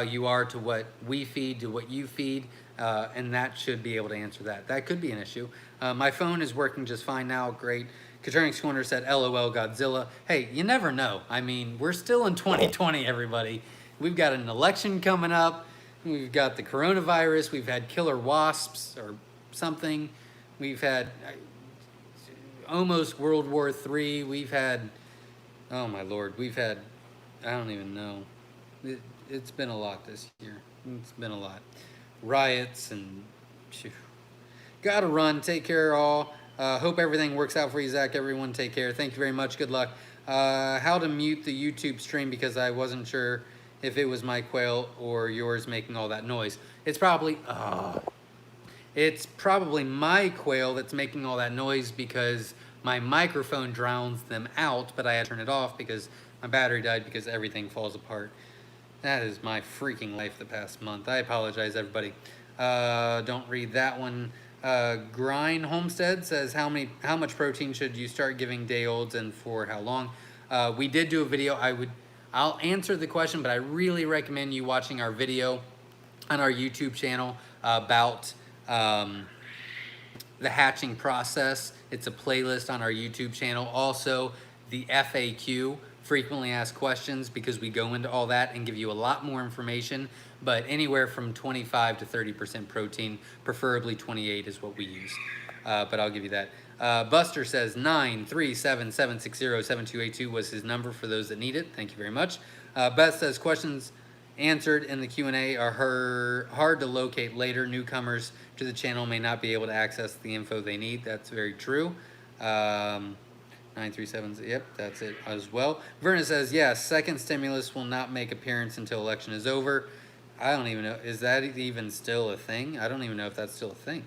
you are to what we feed, to what you feed, and that should be able to answer that. That could be an issue. My phone is working just fine now, great. Katernick's Corner said, LOL Godzilla. Hey, you never know. I mean, we're still in 2020, everybody. We've got an election coming up. We've got the coronavirus. We've had killer wasps or something. We've had almost World War III. We've had, oh my Lord, we've had, I don't even know. It's been a lot this year. It's been a lot. Riots and phew. Gotta run. Take care, all. Hope everything works out for you, Zach. Everyone take care. Thank you very much. Good luck. How to mute the YouTube stream because I wasn't sure if it was my quail or yours making all that noise. It's probably my quail that's making all that noise because my microphone drowns them out, but I had to turn it off because my battery died because everything falls apart. That is my freaking life the past month. I apologize, everybody. Don't read that one. Grind Homestead says, how much protein should you start giving day olds and for how long? We did do a video. I'll answer the question, but I really recommend you watching our video on our YouTube channel about the hatching process. It's a playlist on our YouTube channel. Also, the FAQ, frequently asked questions, because we go into all that and give you a lot more information, but anywhere from 25 to 30% protein, preferably 28 is what we use. But I'll give you that. Buster says 937-760-7282 was his number for those that need it. Thank you very much. Beth says questions answered in the Q&A are hard to locate later. Newcomers to the channel may not be able to access the info they need. That's very true. 937, yep, that's it as well. Verna says, yes, second stimulus will not make appearance until election is over. I don't even know, is that even still a thing? I don't even know if that's still a thing.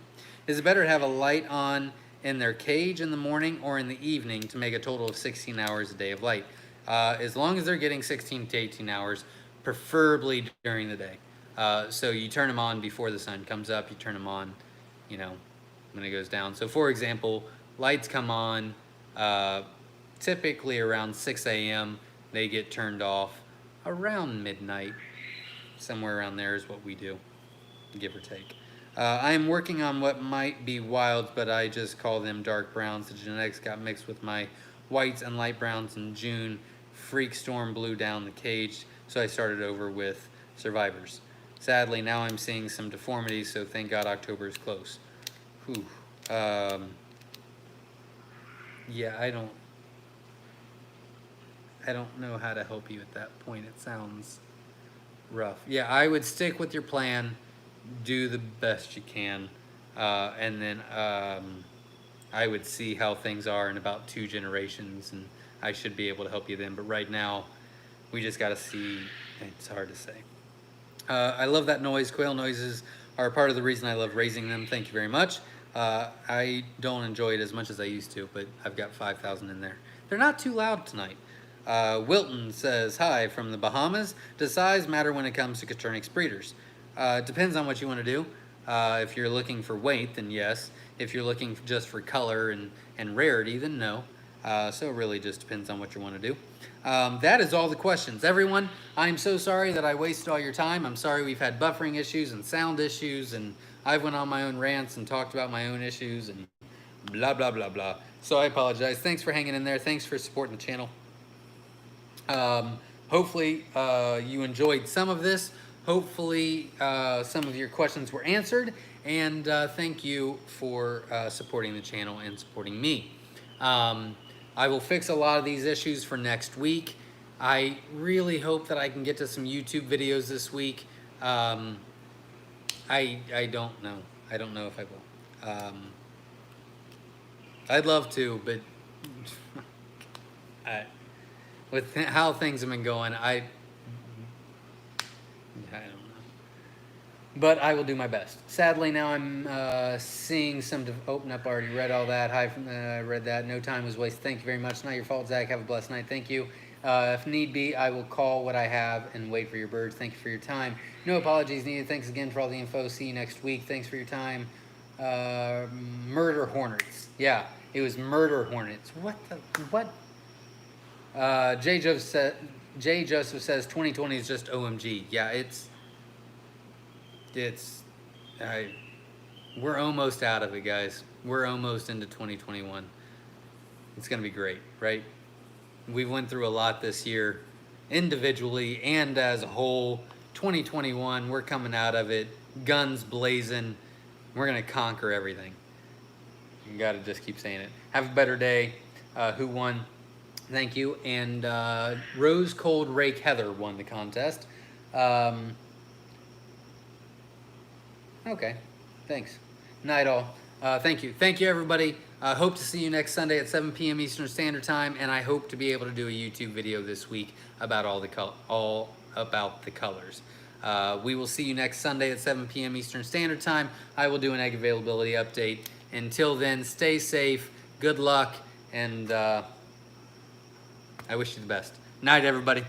Is it better to have a light on in their cage in the morning or in the evening to make a total of 16 hours a day of light? As long as they're getting 16 to 18 hours, preferably during the day. So you turn them on before the sun comes up, you turn them on, you know, when it goes down. So for example, lights come on typically around 6 a.m. They get turned off around midnight. Somewhere around there is what we do, give or take. I am working on what might be wilds, but I just call them dark browns. The genetics got mixed with my whites and light browns in June. Freak storm blew down the cage, so I started over with survivors. Sadly, now I'm seeing some deformities, so thank God October is close. Whew. Yeah, I don't know how to help you at that point. It sounds rough. Yeah, I would stick with your plan, do the best you can, and then I would see how things are in about 2 generations, and I should be able to help you then. But right now, we just got to see. It's hard to say. I love that noise. Quail noises are part of the reason I love raising them. Thank you very much. I don't enjoy it as much as I used to, but I've got 5,000 in there. They're not too loud tonight. Wilton says, hi from the Bahamas. Does size matter when it comes to Coturnix breeders? Depends on what you want to do. If you're looking for weight, then yes. If you're looking just for color and rarity, then no. So it really just depends on what you want to do. That is all the questions. Everyone, I'm so sorry that I wasted all your time. I'm sorry we've had buffering issues and sound issues, and I went on my own rants and talked about my own issues and blah, blah, blah, blah. So I apologize. Thanks for hanging in there. Thanks for supporting the channel. Hopefully you enjoyed some of this. Hopefully some of your questions were answered. And thank you for supporting the channel and supporting me. I will fix a lot of these issues for next week. I really hope that I can get to some YouTube videos this week. I don't know. I don't know if I will. I'd love to, but with how things have been going, I don't know. But I will do my best. Sadly, now I'm seeing some open up. Already read all that. Hi, read that. No time was wasted. Thank you very much. Not your fault, Zach. Have a blessed night. Thank you. If need be, I will call what I have and wait for your birds. Thank you for your time. No apologies needed. Thanks again for all the info. See you next week. Thanks for your time. Murder hornets. Yeah, it was murder hornets. What? Jay Joseph says 2020 is just OMG. Yeah, we're almost out of it, guys. We're almost into 2021. It's gonna be great, right? We went through a lot this year, individually and as a whole. 2021, we're coming out of it, guns blazing. We're gonna conquer everything. You gotta just keep saying it. Have a better day. Who won? Thank you. And Rose Cold Rake Heather won the contest. Okay, thanks. Night all. Thank you. Thank you, everybody. Hope to see you next Sunday at 7 p.m. Eastern Standard Time, and I hope to be able to do a YouTube video this week about all about the colors. We will see you next Sunday at 7 p.m. Eastern Standard Time. I will do an egg availability update. Until then, stay safe, good luck, and I wish you the best. Night, everybody.